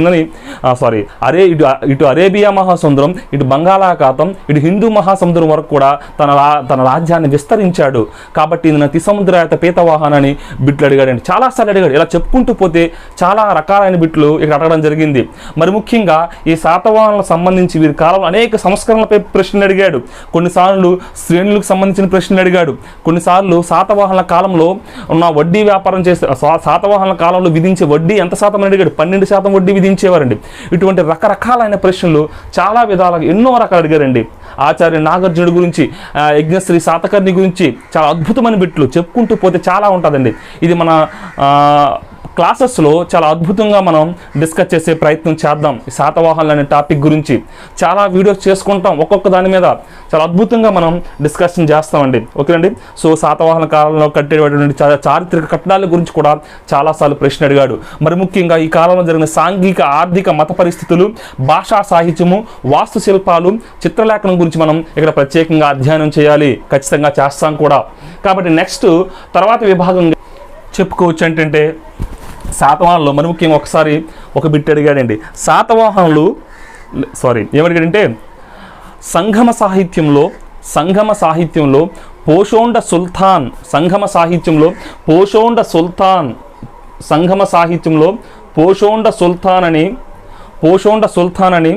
ఇటు అరేబియా మహాసముద్రం, ఇటు బంగాళాఖాతం, ఇటు హిందూ మహాసముద్రం వరకు కూడా తన రాజ్యాన్ని విస్తరించాడు. కాబట్టి ఈయన త్రిసముద్రాయత పీతవాహన అని బిట్లు అడిగాడండి. చాలాసార్లు అడిగాడు. ఇలా చెప్పుకుంటూ పోతే చాలా రకాలైన బిట్లు ఇక్కడ అడగడం జరిగింది. మరి ముఖ్యంగా ఈ శాతవాహనులకు సంబంధించి వీరి కాలంలో అనేక సంస్కరణలపై ప్రశ్నలు అడిగాడు. కొన్నిసార్లు శ్రేణులకు సంబంధించిన ప్రశ్నలు అడిగాడు. కొన్నిసార్లు శాతవాహనుల కాలంలో ఉన్న వడ్డీ వ్యాపారం చేసే శాతవాహనుల కాలంలో విధించే వడ్డీ ఎంత శాతం అని అడిగాడు. 12% వడ్డీ విధించేవారండి. ఇటువంటి రకరకాలైన ప్రశ్నలు చాలా విధాలుగా ఎన్నో రకాలు అడిగారండి. ఆచార్య నాగార్జునుడి గురించి, యజ్ఞశ్రీ శాతకర్ణి గురించి చాలా అద్భుతమైన బిట్లు చెప్పుకుంటూ పోతే చాలా ఉంటుందండి. ఇది మన క్లాసెస్లో చాలా అద్భుతంగా మనం డిస్కస్ చేసే ప్రయత్నం చేద్దాం. శాతవాహనులు అనే టాపిక్ గురించి చాలా వీడియోస్ చేసుకుంటాం. ఒక్కొక్క దాని మీద చాలా అద్భుతంగా మనం డిస్కషన్ చేస్తామండి. ఓకేనండి. సో శాతవాహన కాలంలో కట్టేటువంటి చారిత్రక కట్టడాల గురించి కూడా చాలాసార్లు ప్రశ్న అడిగాడు. మరి ముఖ్యంగా ఈ కాలంలో జరిగిన సాంఘిక, ఆర్థిక, మత పరిస్థితులు, భాషా సాహిత్యము, వాస్తు శిల్పాలు, చిత్రలేఖనం గురించి మనం ఇక్కడ ప్రత్యేకంగా అధ్యయనం చేయాలి. ఖచ్చితంగా చేస్తాం కూడా. కాబట్టి నెక్స్ట్ తర్వాత విభాగంగా చెప్పుకోవచ్చు ఏంటంటే శాతవాహనులు. మరి ముఖ్యంగా ఒకసారి ఒక బిట్ అడిగాడండి. ఏమడిగాడంటే సంగమ సాహిత్యంలో పోషోండ సుల్తాన్ అని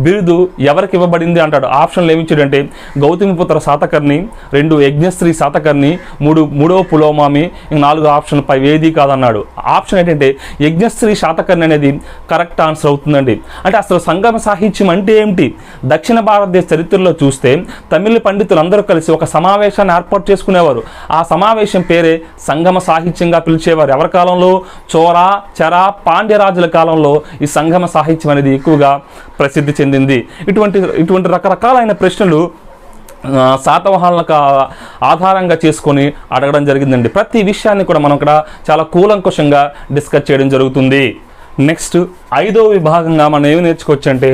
బిరుదు ఎవరికి ఇవ్వబడింది అంటాడు. ఆప్షన్లు ఏమిచ్చాడంటే గౌతమిపుత్ర శాతకర్ణి, 2 యజ్ఞశ్రీ శాతకర్ణి, 3 పులోమామి, 4 ఆప్షన్ పై ఏది కాదన్నాడు. ఆప్షన్ ఏంటంటే యజ్ఞశ్రీ శాతకర్ణి అనేది కరెక్ట్ ఆన్సర్ అవుతుందండి. అంటే అసలు సంగమ సాహిత్యం అంటే ఏమిటి? దక్షిణ భారతదేశ చరిత్రలో చూస్తే తమిళ పండితులు అందరూ కలిసి ఒక సమావేశాన్ని ఏర్పాటు చేసుకునేవారు. ఆ సమావేశం పేరే సంగమ సాహిత్యంగా పిలిచేవారు. ఎవరి కాలంలో? చోళ, చెర, పాండ్యరాజుల కాలంలో ఈ సంగమ సాహిత్యం అనేది ఎక్కువగా ప్రసిద్ధి చెందింది. ఇటువంటి రకరకాలైన ప్రశ్నలు శాతవాహనులకు ఆధారంగా చేసుకొని అడగడం జరిగిందండి. ప్రతి విషయాన్ని కూడా మనం ఇక్కడ చాలా కూలంకుషంగా డిస్కస్ చేయడం జరుగుతుంది. నెక్స్ట్ 5వ విభాగంగా మనం ఏమి నేర్చుకోవచ్చు అంటే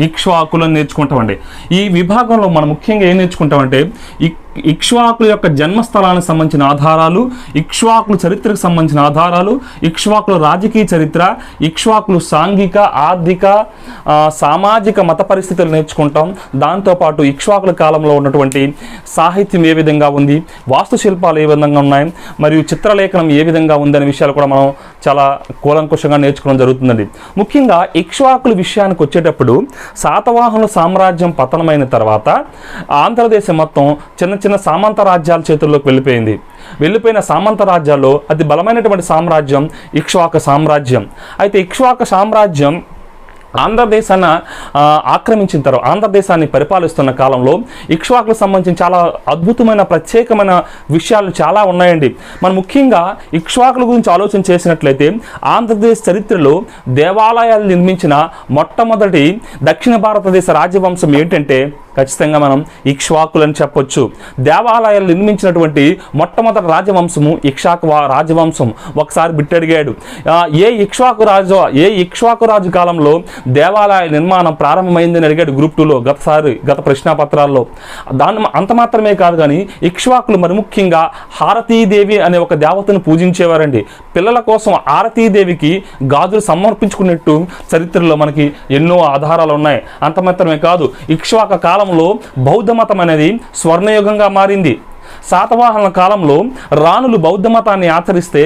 ఇక్ష్వాకులను నేర్చుకుంటామండి. ఈ విభాగంలో మనం ముఖ్యంగా ఏం నేర్చుకుంటామంటే ఇక్ష్వాకుల యొక్క జన్మస్థలానికి సంబంధించిన ఆధారాలు, ఇక్ష్వాకుల చరిత్రకు సంబంధించిన ఆధారాలు, ఇక్ష్వాకుల రాజకీయ చరిత్ర, ఇక్ష్వాకులు సాంఘిక, ఆర్థిక, సామాజిక, మత పరిస్థితులు నేర్చుకుంటాం. దాంతోపాటు ఇక్ష్వాకుల కాలంలో ఉన్నటువంటి సాహిత్యం ఏ విధంగా ఉంది, వాస్తుశిల్పాలు ఏ విధంగా ఉన్నాయి, మరియు చిత్రలేఖనం ఏ విధంగా ఉందనే విషయాలు కూడా మనం చాలా కూలంకుషంగా నేర్చుకోవడం జరుగుతుందండి. ముఖ్యంగా ఇక్ష్వాకుల విషయానికి వచ్చేటప్పుడు శాతవాహనుల సామ్రాజ్యం పతనమైన తర్వాత ఆంధ్రదేశం మొత్తం చిన్న సామంత రాజ్యాల చేతుల్లోకి వెళ్ళిపోయిన సామంత రాజ్యాల్లో అతి బలమైనటువంటి సామ్రాజ్యం ఇక్ష్వాక సామ్రాజ్యం. అయితే ఇక్ష్వాక సామ్రాజ్యం ఆంధ్రదేశాన్ని ఆక్రమించిన తర్వాత ఆంధ్రదేశాన్ని పరిపాలిస్తున్న కాలంలో ఇక్ష్వాకులకు సంబంధించిన చాలా అద్భుతమైన ప్రత్యేకమైన విషయాలు చాలా ఉన్నాయండి. మనం ముఖ్యంగా ఇక్ష్వాకుల గురించి ఆలోచన చేసినట్లయితే ఆంధ్రదేశ్ చరిత్రలో దేవాలయాలు నిర్మించిన మొట్టమొదటి దక్షిణ భారతదేశ రాజవంశం ఏంటంటే ఖచ్చితంగా మనం ఇక్ష్వాకులు అని చెప్పొచ్చు. దేవాలయాలు నిర్మించినటువంటి మొట్టమొదటి రాజవంశము ఇక్ష్వాకు రాజవంశం. ఒకసారి బిట్టడిగాడు, ఏ ఇక్ష్వాకు రాజు కాలంలో దేవాలయ నిర్మాణం ప్రారంభమైందని అడిగాడు గ్రూప్ 2లో గత ప్రశ్నాపత్రాల్లో. అంత మాత్రమే కాదు కానీ ఇక్ష్వాకులు మరి ముఖ్యంగా హారతీదేవి అనే ఒక దేవతను పూజించేవారండి. పిల్లల కోసం హారతీదేవికి గాజులు సమర్పించుకున్నట్టు చరిత్రలో మనకి ఎన్నో ఆధారాలు ఉన్నాయి. అంత మాత్రమే కాదు, ఇక్ష్వాక కాలంలో బౌద్ధ మతం అనేది స్వర్ణయుగంగా మారింది. శాతవాహనుల కాలంలో రాణులు బౌద్ధ మతాన్ని ఆచరిస్తే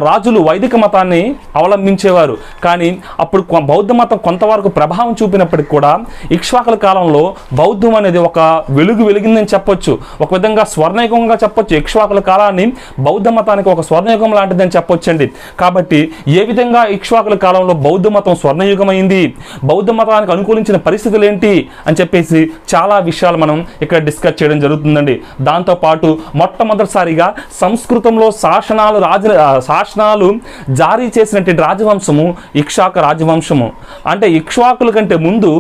రాజులు వైదిక మతాన్ని అవలంబించేవారు. కానీ అప్పుడు బౌద్ధ మతం కొంతవరకు ప్రభావం చూపినప్పటికి కూడా ఇక్ష్వాకుల కాలంలో బౌద్ధం అనేది ఒక వెలిగిందని చెప్పొచ్చు. ఒక విధంగా స్వర్ణయుగంగా చెప్పొచ్చు. ఇక్ష్వాకుల కాలాన్ని బౌద్ధ మతానికి ఒక స్వర్ణయుగం లాంటిదని చెప్పొచ్చండి. కాబట్టి ఏ విధంగా ఇక్ష్వాకుల కాలంలో బౌద్ధ మతం స్వర్ణయుగమైంది, బౌద్ధ మతానికి అనుకూలించిన పరిస్థితులు ఏంటి అని చెప్పేసి చాలా విషయాలు మనం ఇక్కడ డిస్కస్ చేయడం జరుగుతుందండి. దాంతోపాటు మొట్టమొదటిసారిగా సంస్కృతంలో శాసనాలు జారీ చేసినటువంటి రాజవంశము ఇక్ష్వాక రాజవంశము. అంటే ఇక్ష్వాకుల కంటే ముందు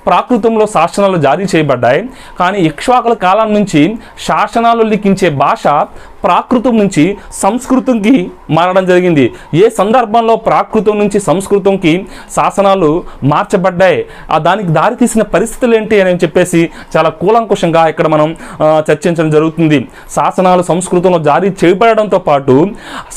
ప్రాకృతంలో శాసనాలు జారీ చేయబడ్డాయి. కానీ ఇక్ష్వాకుల కాలం నుంచి శాసనాలు లిఖించే భాష ప్రాకృతం నుంచి సంస్కృతంకి మారడం జరిగింది. ఏ సందర్భంలో ప్రాకృతం నుంచి సంస్కృతంకి శాసనాలు మార్చబడ్డాయి, దానికి దారితీసిన పరిస్థితులు ఏంటి అని చెప్పేసి చాలా కూలంకుషంగా ఇక్కడ మనం చర్చించడం జరుగుతుంది. శాసనాలు సంస్కృతంలో జారీ చేయబడడంతో పాటు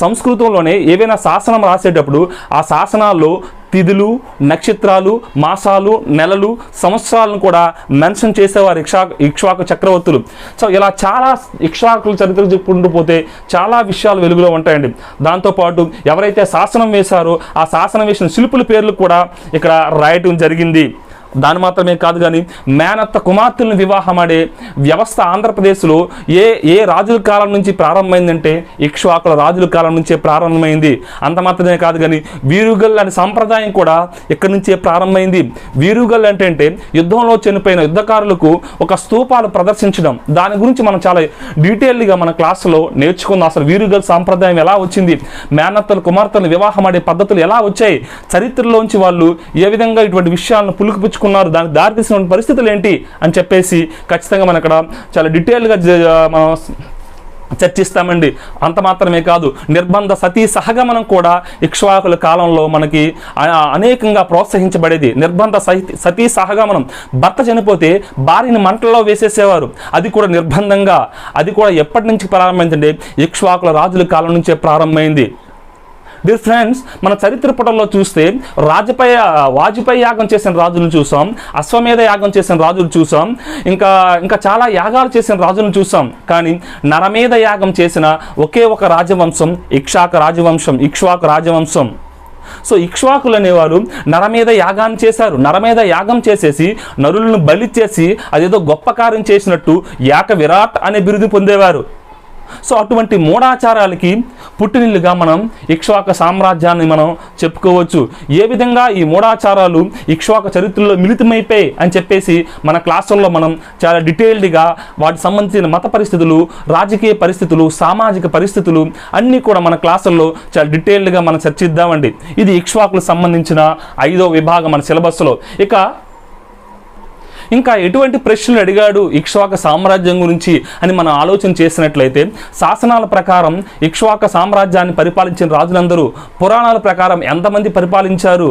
సంస్కృతంలోనే ఏవైనా శాసనం రాసేటప్పుడు ఆ శాసనాల్లో తిథులు, నక్షత్రాలు, మాసాలు, నెలలు, సంవత్సరాలను కూడా మెన్షన్ చేసేవారు ఇక్ష్వాకు చక్రవర్తులు. సో ఇలా చాలా ఇక్ష్వాకుల చరిత్ర చెప్పుకుంటూ పోతే చాలా విషయాలు వెలుగులో ఉంటాయండి. దాంతోపాటు ఎవరైతే శాసనం వేశారో ఆ శాసనం వేసిన శిల్పుల పేర్లు కూడా ఇక్కడ రాయటం జరిగింది. దాని మాత్రమే కాదు కానీ మేనత్త కుమార్తెలను వివాహమాడే వ్యవస్థ ఆంధ్రప్రదేశ్లో ఏ రాజుల కాలం నుంచి ప్రారంభమైందంటే ఇక్ష్వాకుల రాజుల కాలం నుంచే ప్రారంభమైంది. అంత మాత్రమే కాదు కానీ వీరుగల్ అనే సంప్రదాయం కూడా ఇక్కడి నుంచే ప్రారంభమైంది. వీరుగల్ అంటే యుద్ధంలో చనిపోయిన యుద్ధకారులకు ఒక స్తూపాలు ప్రదర్శించడం. దాని గురించి మనం చాలా డీటెయిల్గా మన క్లాసులో నేర్చుకుందాం. అసలు వీరుగల్ సాంప్రదాయం ఎలా వచ్చింది, మేనత్తల కుమార్తెలను వివాహమాడే పద్ధతులు ఎలా వచ్చాయి, చరిత్రలోంచి వాళ్ళు ఏ విధంగా ఇటువంటి విషయాలను పులుకుపుచ్చుకున్నారు, దానికి దారితీసిన పరిస్థితులు ఏంటి అని చెప్పేసి ఖచ్చితంగా మనం ఇక్కడ చాలా డీటెయిల్గా మనం చర్చిస్తామండి. అంత మాత్రమే కాదు, నిర్బంధ సతీ సహగమనం కూడా ఇక్ష్వాకుల కాలంలో మనకి అనేకంగా ప్రోత్సహించబడేది. నిర్బంధ సతీ సహగమనం, భర్త చనిపోతే భార్యని మంటల్లో వేసేసేవారు. అది కూడా నిర్బంధంగా. అది కూడా ఎప్పటి నుంచి ప్రారంభమైందంటే ఇక్ష్వాకుల రాజుల కాలం నుంచే ప్రారంభమైంది. డియర్ ఫ్రెండ్స్, మన చరిత్ర పుటల్లో చూస్తే వాజపేయి యాగం చేసిన రాజులను చూసాం, అశ్వమేధ యాగం చేసిన రాజులు చూసాం, ఇంకా చాలా యాగాలు చేసిన రాజులను చూసాం. కానీ నరమేధ యాగం చేసిన ఒకే ఒక రాజవంశం ఇక్ష్వాకు రాజవంశం. సో ఇక్ష్వాకులు అనేవారు నరమేధ యాగాన్ని చేశారు. నరమేధ యాగం చేసేసి నరులను బలిచ్చేసి అదేదో గొప్ప కార్యం చేసినట్టు యాక విరాట్ అనే బిరుదు పొందేవారు. సో అటువంటి మూఢాచారాలకి పుట్టినిల్లుగా మనం ఇక్ష్వాక సామ్రాజ్యాన్ని మనం చెప్పుకోవచ్చు. ఏ విధంగా ఈ మూఢాచారాలు ఇక్ష్వాక చరిత్రలో మిళితమైపోయి అని చెప్పేసి మన క్లాసుల్లో మనం చాలా డీటెయిల్డ్గా వాటికి సంబంధించిన మత పరిస్థితులు, రాజకీయ పరిస్థితులు, సామాజిక పరిస్థితులు అన్నీ కూడా మన క్లాసుల్లో చాలా డీటెయిల్డ్గా మనం చర్చిద్దామండి. ఇది ఇక్ష్వాకులకు సంబంధించిన 5వ విభాగం మన సిలబస్లో. ఇంకా ఎటువంటి ప్రశ్నలు అడిగాడు ఇక్ష్వాక సామ్రాజ్యం గురించి అని మనం ఆలోచన చేసినట్లయితే, శాసనాల ప్రకారం ఇక్ష్వాక సామ్రాజ్యాన్ని పరిపాలించిన రాజులందరూ పురాణాల ప్రకారం ఎంతమంది పరిపాలించారు?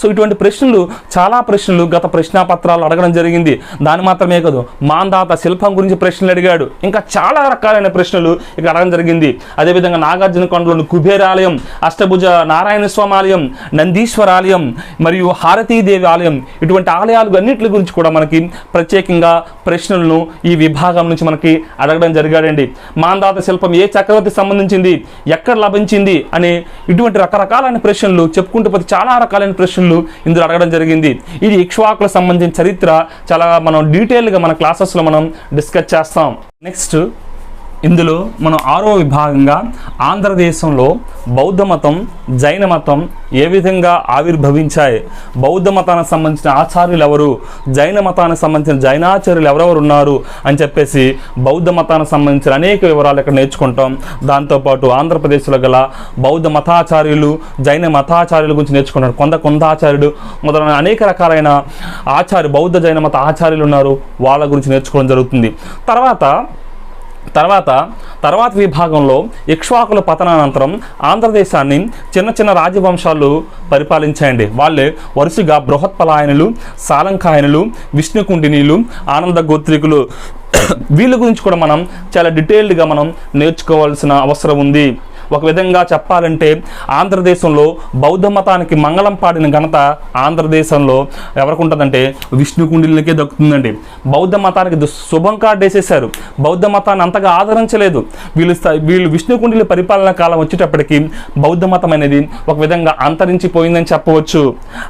సో ఇటువంటి ప్రశ్నలు, చాలా ప్రశ్నలు గత ప్రశ్నాపత్రాలు అడగడం జరిగింది. దాని మాత్రమే కాదు, మాంధాత శిల్పం గురించి ప్రశ్నలు అడిగాడు. ఇంకా చాలా రకాలైన ప్రశ్నలు ఇక్కడ అడగడం జరిగింది. అదేవిధంగా నాగార్జున కొండలోని కుబేరాలయం, అష్టభుజ నారాయణ స్వామి ఆలయం, నందీశ్వర ఆలయం మరియు హారతీదేవి ఆలయం, ఇటువంటి ఆలయాలు అన్నింటి గురించి కూడా మనకి ప్రత్యేకంగా ప్రశ్నలను ఈ విభాగం నుంచి మనకి అడగడం జరిగాడండి. మాంధాత శిల్పం ఏ చక్రవర్తికి సంబంధించింది, ఎక్కడ లభించింది అనే ఇటువంటి రకరకాలైన ప్రశ్నలు చెప్పుకుంటూ పోతే చాలా రకాలైన ప్రశ్నలు ఇందులో అడగడం జరిగింది. ఇది ఇక్ష్వాకులకు సంబంధించిన చరిత్ర చాలా మనం డీటెయిల్గా మన క్లాసెస్లో మనం డిస్కస్ చేస్తాం. నెక్స్ట్ ఇందులో మనం 6వ విభాగంగా ఆంధ్రదేశంలో బౌద్ధ మతం, జైన మతం ఏ విధంగా ఆవిర్భవించాయి, బౌద్ధ మతానికి సంబంధించిన ఆచార్యులు ఎవరు, జైన మతానికి సంబంధించిన జైనాచార్యులు ఎవరెవరు ఉన్నారు అని చెప్పేసి బౌద్ధ మతానికి సంబంధించిన అనేక వివరాలు ఇక్కడ నేర్చుకుంటాం. దాంతోపాటు ఆంధ్రప్రదేశ్లో గల బౌద్ధ మతాచార్యులు, జైన మతాచార్యుల గురించి నేర్చుకుంటాం. కొందాచార్యుడు మొదలైన అనేక రకాలైన బౌద్ధ జైన మత ఆచార్యులు ఉన్నారు, వాళ్ళ గురించి నేర్చుకోవడం జరుగుతుంది. తర్వాత విభాగంలో ఇక్ష్వాకుల పతనానంతరం ఆంధ్రదేశాన్ని చిన్న చిన్న రాజవంశాలు పరిపాలించాయండి. వాళ్ళే వరుసగా బృహత్పలాయనులు, సాలంకాయనులు, విష్ణుకుండినీలు, ఆనంద గోత్రికులు. వీళ్ళ గురించి కూడా మనం చాలా డీటెయిల్డ్గా మనం నేర్చుకోవాల్సిన అవసరం ఉంది. ఒక విధంగా చెప్పాలంటే ఆంధ్రదేశంలో బౌద్ధ మతానికి మంగళం పాడిన ఘనత ఆంధ్రదేశంలో ఎవరికి ఉంటుందంటే విష్ణుకుండిలకే దక్కుతుందండి. బౌద్ధ మతానికి శుభం కార్డు వేసేశారు. బౌద్ధ మతాన్ని అంతగా ఆదరించలేదు. వీళ్ళు విష్ణుకుండిల పరిపాలన కాలం వచ్చేటప్పటికి బౌద్ధ మతం అనేది ఒక విధంగా అంతరించిపోయిందని చెప్పవచ్చు.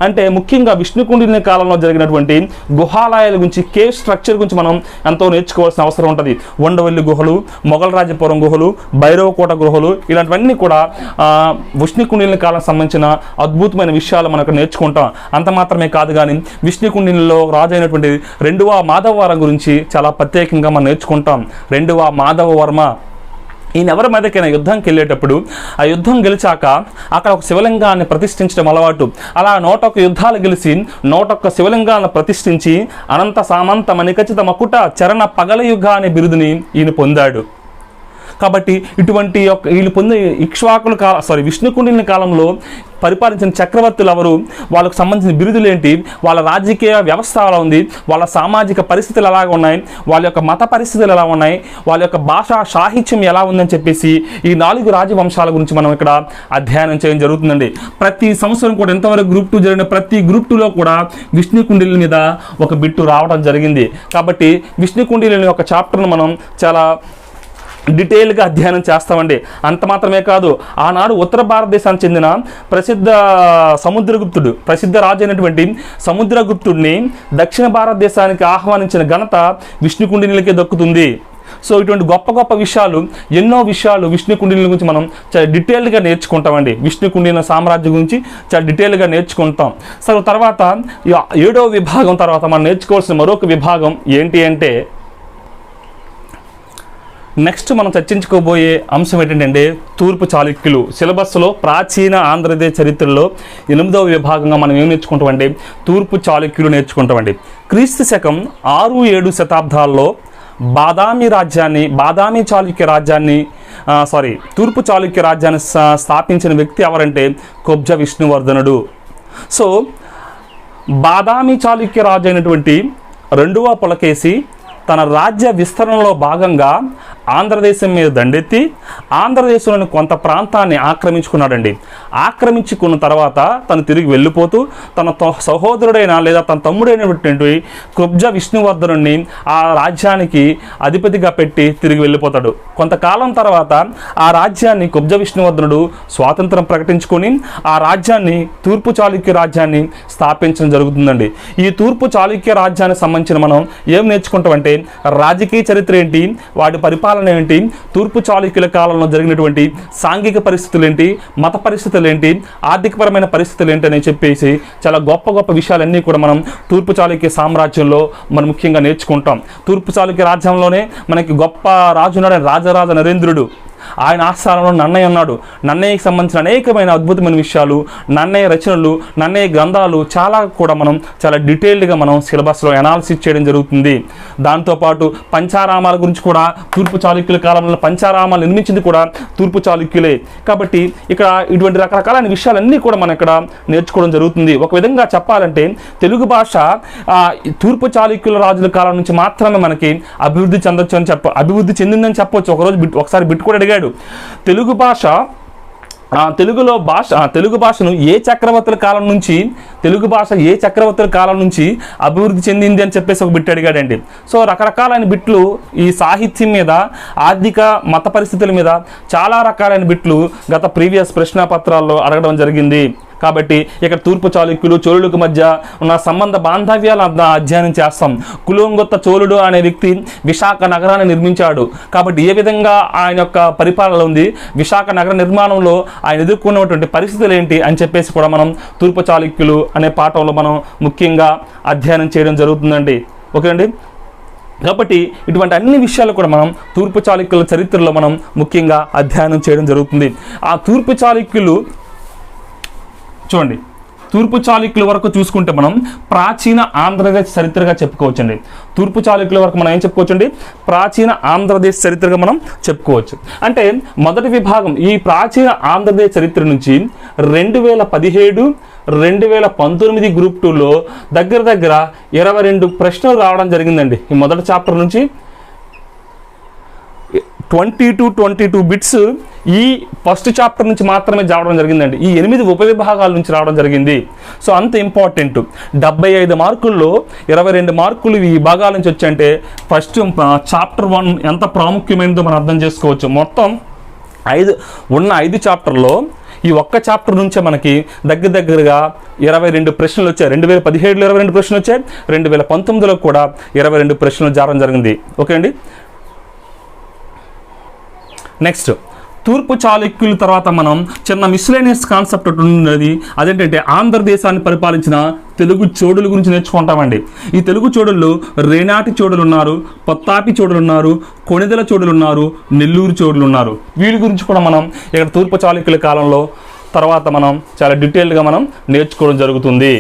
అంటే ముఖ్యంగా విష్ణుకుండిల కాలంలో జరిగినటువంటి గుహాలయాల గురించి, కేవ్ స్ట్రక్చర్ గురించి మనం ఎంతో నేర్చుకోవాల్సిన అవసరం ఉంటుంది. ఉండవల్లి గుహలు, మొఘలరాజపురం గుహలు, భైరవకోట గుహలు, ఇలాంటివన్నీ కూడా విష్ణుకుండిల కాలం సంబంధించిన అద్భుతమైన విషయాలు మనకు నేర్చుకుంటాం. అంత మాత్రమే కాదు కానీ విష్ణుకుండిలో రాజు అయినటువంటి 2వ మాధవవర్మ గురించి చాలా ప్రత్యేకంగా మనం నేర్చుకుంటాం. 2వ మాధవవర్మ ఈయన ఎవరి మీదకైనా యుద్ధంకి వెళ్ళేటప్పుడు ఆ యుద్ధం గెలిచాక అక్కడ ఒక శివలింగాన్ని ప్రతిష్ఠించడం అలవాటు. అలా 101 యుద్ధాలు గెలిచి 101 శివలింగాలను ప్రతిష్ఠించి అనంత సామంత మణిఖచిత మకుట చరణ పగలయుగ అనే బిరుదుని ఈయన పొందాడు. కాబట్టి ఇటువంటి వీళ్ళు పొందిన విష్ణుకుండిన కాలంలో పరిపాలించిన చక్రవర్తులు ఎవరు, వాళ్ళకు సంబంధించిన బిరుదులు ఏంటి, వాళ్ళ రాజకీయ వ్యవస్థ ఎలా ఉంది, వాళ్ళ సామాజిక పరిస్థితులు ఎలాగ ఉన్నాయి, వాళ్ళ యొక్క మత పరిస్థితులు ఎలా ఉన్నాయి, వాళ్ళ యొక్క భాషా సాహిత్యం ఎలా ఉందని చెప్పేసి ఈ 4 రాజవంశాల గురించి మనం ఇక్కడ అధ్యయనం చేయడం జరుగుతుందండి. ప్రతి సంవత్సరం కూడా ఎంతవరకు గ్రూప్ 2 జరిగిన ప్రతి గ్రూప్ 2లో కూడా విష్ణుకుండిల మీద ఒక బిట్టు రావడం జరిగింది. కాబట్టి విష్ణుకుండిల యొక్క చాప్టర్ను మనం చాలా డీటెయిల్గా అధ్యయనం చేస్తామండి. అంత మాత్రమే కాదు, ఆనాడు ఉత్తర భారతదేశానికి చెందిన ప్రసిద్ధ రాజు అయినటువంటి సముద్రగుప్తుడిని దక్షిణ భారతదేశానికి ఆహ్వానించిన ఘనత విష్ణుకుండిలకే దక్కుతుంది. సో ఇటువంటి గొప్ప గొప్ప విషయాలు, ఎన్నో విషయాలు విష్ణుకుండిల గురించి మనం చాలా డీటెయిల్డ్గా నేర్చుకుంటామండి. విష్ణుకుండిన సామ్రాజ్యం గురించి చాలా డీటెయిల్గా నేర్చుకుంటాం. సో తర్వాత 7వ విభాగం తర్వాత మనం నేర్చుకోవాల్సిన మరొక విభాగం ఏంటి అంటే, నెక్స్ట్ మనం చర్చించుకోబోయే అంశం ఏంటంటే తూర్పు చాళుక్యులు. సిలబస్లో ప్రాచీన ఆంధ్రదేశ చరిత్రలో 8వ విభాగంగా మనం ఏం నేర్చుకుంటామంటే తూర్పు చాళుక్యులు నేర్చుకుంటామండి. క్రీస్తు శకం 6-7 శతాబ్దాల్లో తూర్పు చాళుక్య రాజ్యాన్ని స్థాపించిన వ్యక్తి ఎవరంటే కుబ్జ విష్ణువర్ధనుడు. సో బాదామి చాళుక్య రాజు అయినటువంటి 2వ పులకేశి తన రాజ్య విస్తరణలో భాగంగా ఆంధ్రదేశం మీద దండెత్తి ఆంధ్రదేశంలోని కొంత ప్రాంతాన్ని ఆక్రమించుకున్నాడండి. ఆక్రమించుకున్న తర్వాత తను తిరిగి వెళ్ళిపోతూ తన సహోదరుడైన లేదా తన తమ్ముడైనటువంటి కుబ్జ విష్ణువర్ధనుడిని ఆ రాజ్యానికి అధిపతిగా పెట్టి తిరిగి వెళ్ళిపోతాడు. కొంతకాలం తర్వాత ఆ రాజ్యాన్ని కుబ్జ విష్ణువర్ధనుడు స్వాతంత్రం ప్రకటించుకొని ఆ రాజ్యాన్ని తూర్పు చాళుక్య రాజ్యాన్ని స్థాపించడం జరుగుతుందండి. ఈ తూర్పు చాళుక్య రాజ్యానికి సంబంధించిన మనం ఏం నేర్చుకుంటామంటే రాజకీయ చరిత్ర ఏంటి, వాటి పరిపాలన ఏంటి, తూర్పు చాళుక్యుల కాలంలో జరిగినటువంటి సాంఘిక పరిస్థితులు ఏంటి, మత పరిస్థితులు ఏంటి, ఆర్థికపరమైన పరిస్థితులు ఏంటి అని చెప్పేసి చాలా గొప్ప గొప్ప విషయాలన్నీ కూడా మనం తూర్పు చాళుక్య సామ్రాజ్యంలో మనం ముఖ్యంగా నేర్చుకుంటాం. తూర్పు చాళుక్య రాజ్యంలోనే మనకి గొప్ప రాజు ఉన్నాడు, రాజరాజ నరేంద్రుడు. ఆయన ఆస్థానంలో నన్నయ్య ఉన్నాడు. నన్నయ్యకి సంబంధించిన అనేకమైన అద్భుతమైన విషయాలు, నన్నయ్య రచనలు, నన్నయ్య గ్రంథాలు చాలా కూడా మనం చాలా డీటెయిల్డ్గా మనం సిలబస్లో అనాలిసిస్ చేయడం జరుగుతుంది. దాంతోపాటు పంచారామాల గురించి కూడా తూర్పు చాళుక్యుల కాలంలో పంచారామాలు నిర్మించింది కూడా తూర్పు చాళుక్యులే. కాబట్టి ఇక్కడ ఇటువంటి రకరకాలైన విషయాలన్నీ కూడా మనం ఇక్కడ నేర్చుకోవడం జరుగుతుంది. ఒక విధంగా చెప్పాలంటే తెలుగు భాష తూర్పు చాళుక్యుల రాజుల కాలం నుంచి మాత్రమే మనకి అభివృద్ధి చెందిందని చెప్పవచ్చు. ఒకసారి బిట్ కూడా అడిగాడు. తెలుగు భాషను ఏ చక్రవర్తుల కాలం నుంచి అభివృద్ధి చెందింది అని చెప్పేసి ఒక బిట్ అడిగాడండి. సో రకరకాలైన బిట్లు ఈ సాహిత్యం మీద, ఆర్థిక మత పరిస్థితుల మీద చాలా రకాలైన బిట్లు గత ప్రీవియస్ ప్రశ్నాపత్రాల్లో అడగడం జరిగింది. కాబట్టి ఇక్కడ తూర్పు చాళుక్యులు చోళులకు మధ్య ఉన్న సంబంధ బాంధవ్యాలను అధ్యయనం చేస్తాం. కులోంగొత్త చోళుడు అనే వ్యక్తి విశాఖ నగరాన్ని నిర్మించాడు. కాబట్టి ఏ విధంగా ఆయన యొక్క పరిపాలన ఉంది, విశాఖ నగర నిర్మాణంలో ఆయన ఎదుర్కొన్నటువంటి పరిస్థితులు ఏంటి అని చెప్పేసి కూడా మనం తూర్పు చాళుక్యులు అనే పాఠంలో మనం ముఖ్యంగా అధ్యయనం చేయడం జరుగుతుందండి. ఓకే అండి. కాబట్టి ఇటువంటి అన్ని విషయాలు కూడా మనం తూర్పు చాళుక్యుల చరిత్రలో మనం ముఖ్యంగా అధ్యయనం చేయడం జరుగుతుంది. ఆ తూర్పు చాళుక్యులు చూడండి, తూర్పు చాళుక్యుల వరకు చూసుకుంటే మనం ప్రాచీన ఆంధ్రదేశ్ చరిత్రగా చెప్పుకోవచ్చండి. తూర్పు చాళుక్యుల వరకు మనం ఏం చెప్పుకోవచ్చండి, ప్రాచీన ఆంధ్రదేశ్ చరిత్రగా మనం చెప్పుకోవచ్చు. అంటే మొదటి విభాగం ఈ ప్రాచీన ఆంధ్రదేశ్ చరిత్ర నుంచి 2017 2019 గ్రూప్ 2లో దగ్గర 22 ప్రశ్నలు రావడం జరిగిందండి. ఈ మొదటి చాప్టర్ నుంచి 22 బిట్స్ ఈ ఫస్ట్ చాప్టర్ నుంచి మాత్రమే రావడం జరిగిందండి. ఈ 8 ఉపవిభాగాల నుంచి రావడం జరిగింది. సో అంత ఇంపార్టెంట్. 75 మార్కుల్లో 22 మార్కులు ఈ భాగాల నుంచి వచ్చాయంటే ఫస్ట్ చాప్టర్ 1 ఎంత ప్రాముఖ్యమైనదో మనం అర్థం చేసుకోవచ్చు. మొత్తం 5 చాప్టర్లో ఈ ఒక్క చాప్టర్ నుంచే మనకి దగ్గరగా 22 ప్రశ్నలు వచ్చాయి. 2017లో 22 ప్రశ్నలు వచ్చాయి, 2019లో కూడా 22 ప్రశ్నలు జారడం జరిగింది. ఓకే అండి. నెక్స్ట్ తూర్పు చాళుక్యుల తర్వాత మనం చిన్న మిస్లేనియస్ కాన్సెప్ట్ ఒకటి ఉన్నది. అదేంటంటే ఆంధ్రదేశాన్ని పరిపాలించిన తెలుగు చోడుల గురించి నేర్చుకుంటామండి. ఈ తెలుగు చోడుల్లో రేనాటి చోడులు ఉన్నారు, పొత్తాపి చోడులు ఉన్నారు, కొణిదెల చోడులు ఉన్నారు, నెల్లూరు చోడులు ఉన్నారు. వీటి గురించి కూడా మనం ఇక్కడ తూర్పు చాళుక్యుల కాలంలో తర్వాత మనం చాలా డీటెయిల్గా మనం నేర్చుకోవడం జరుగుతుంది.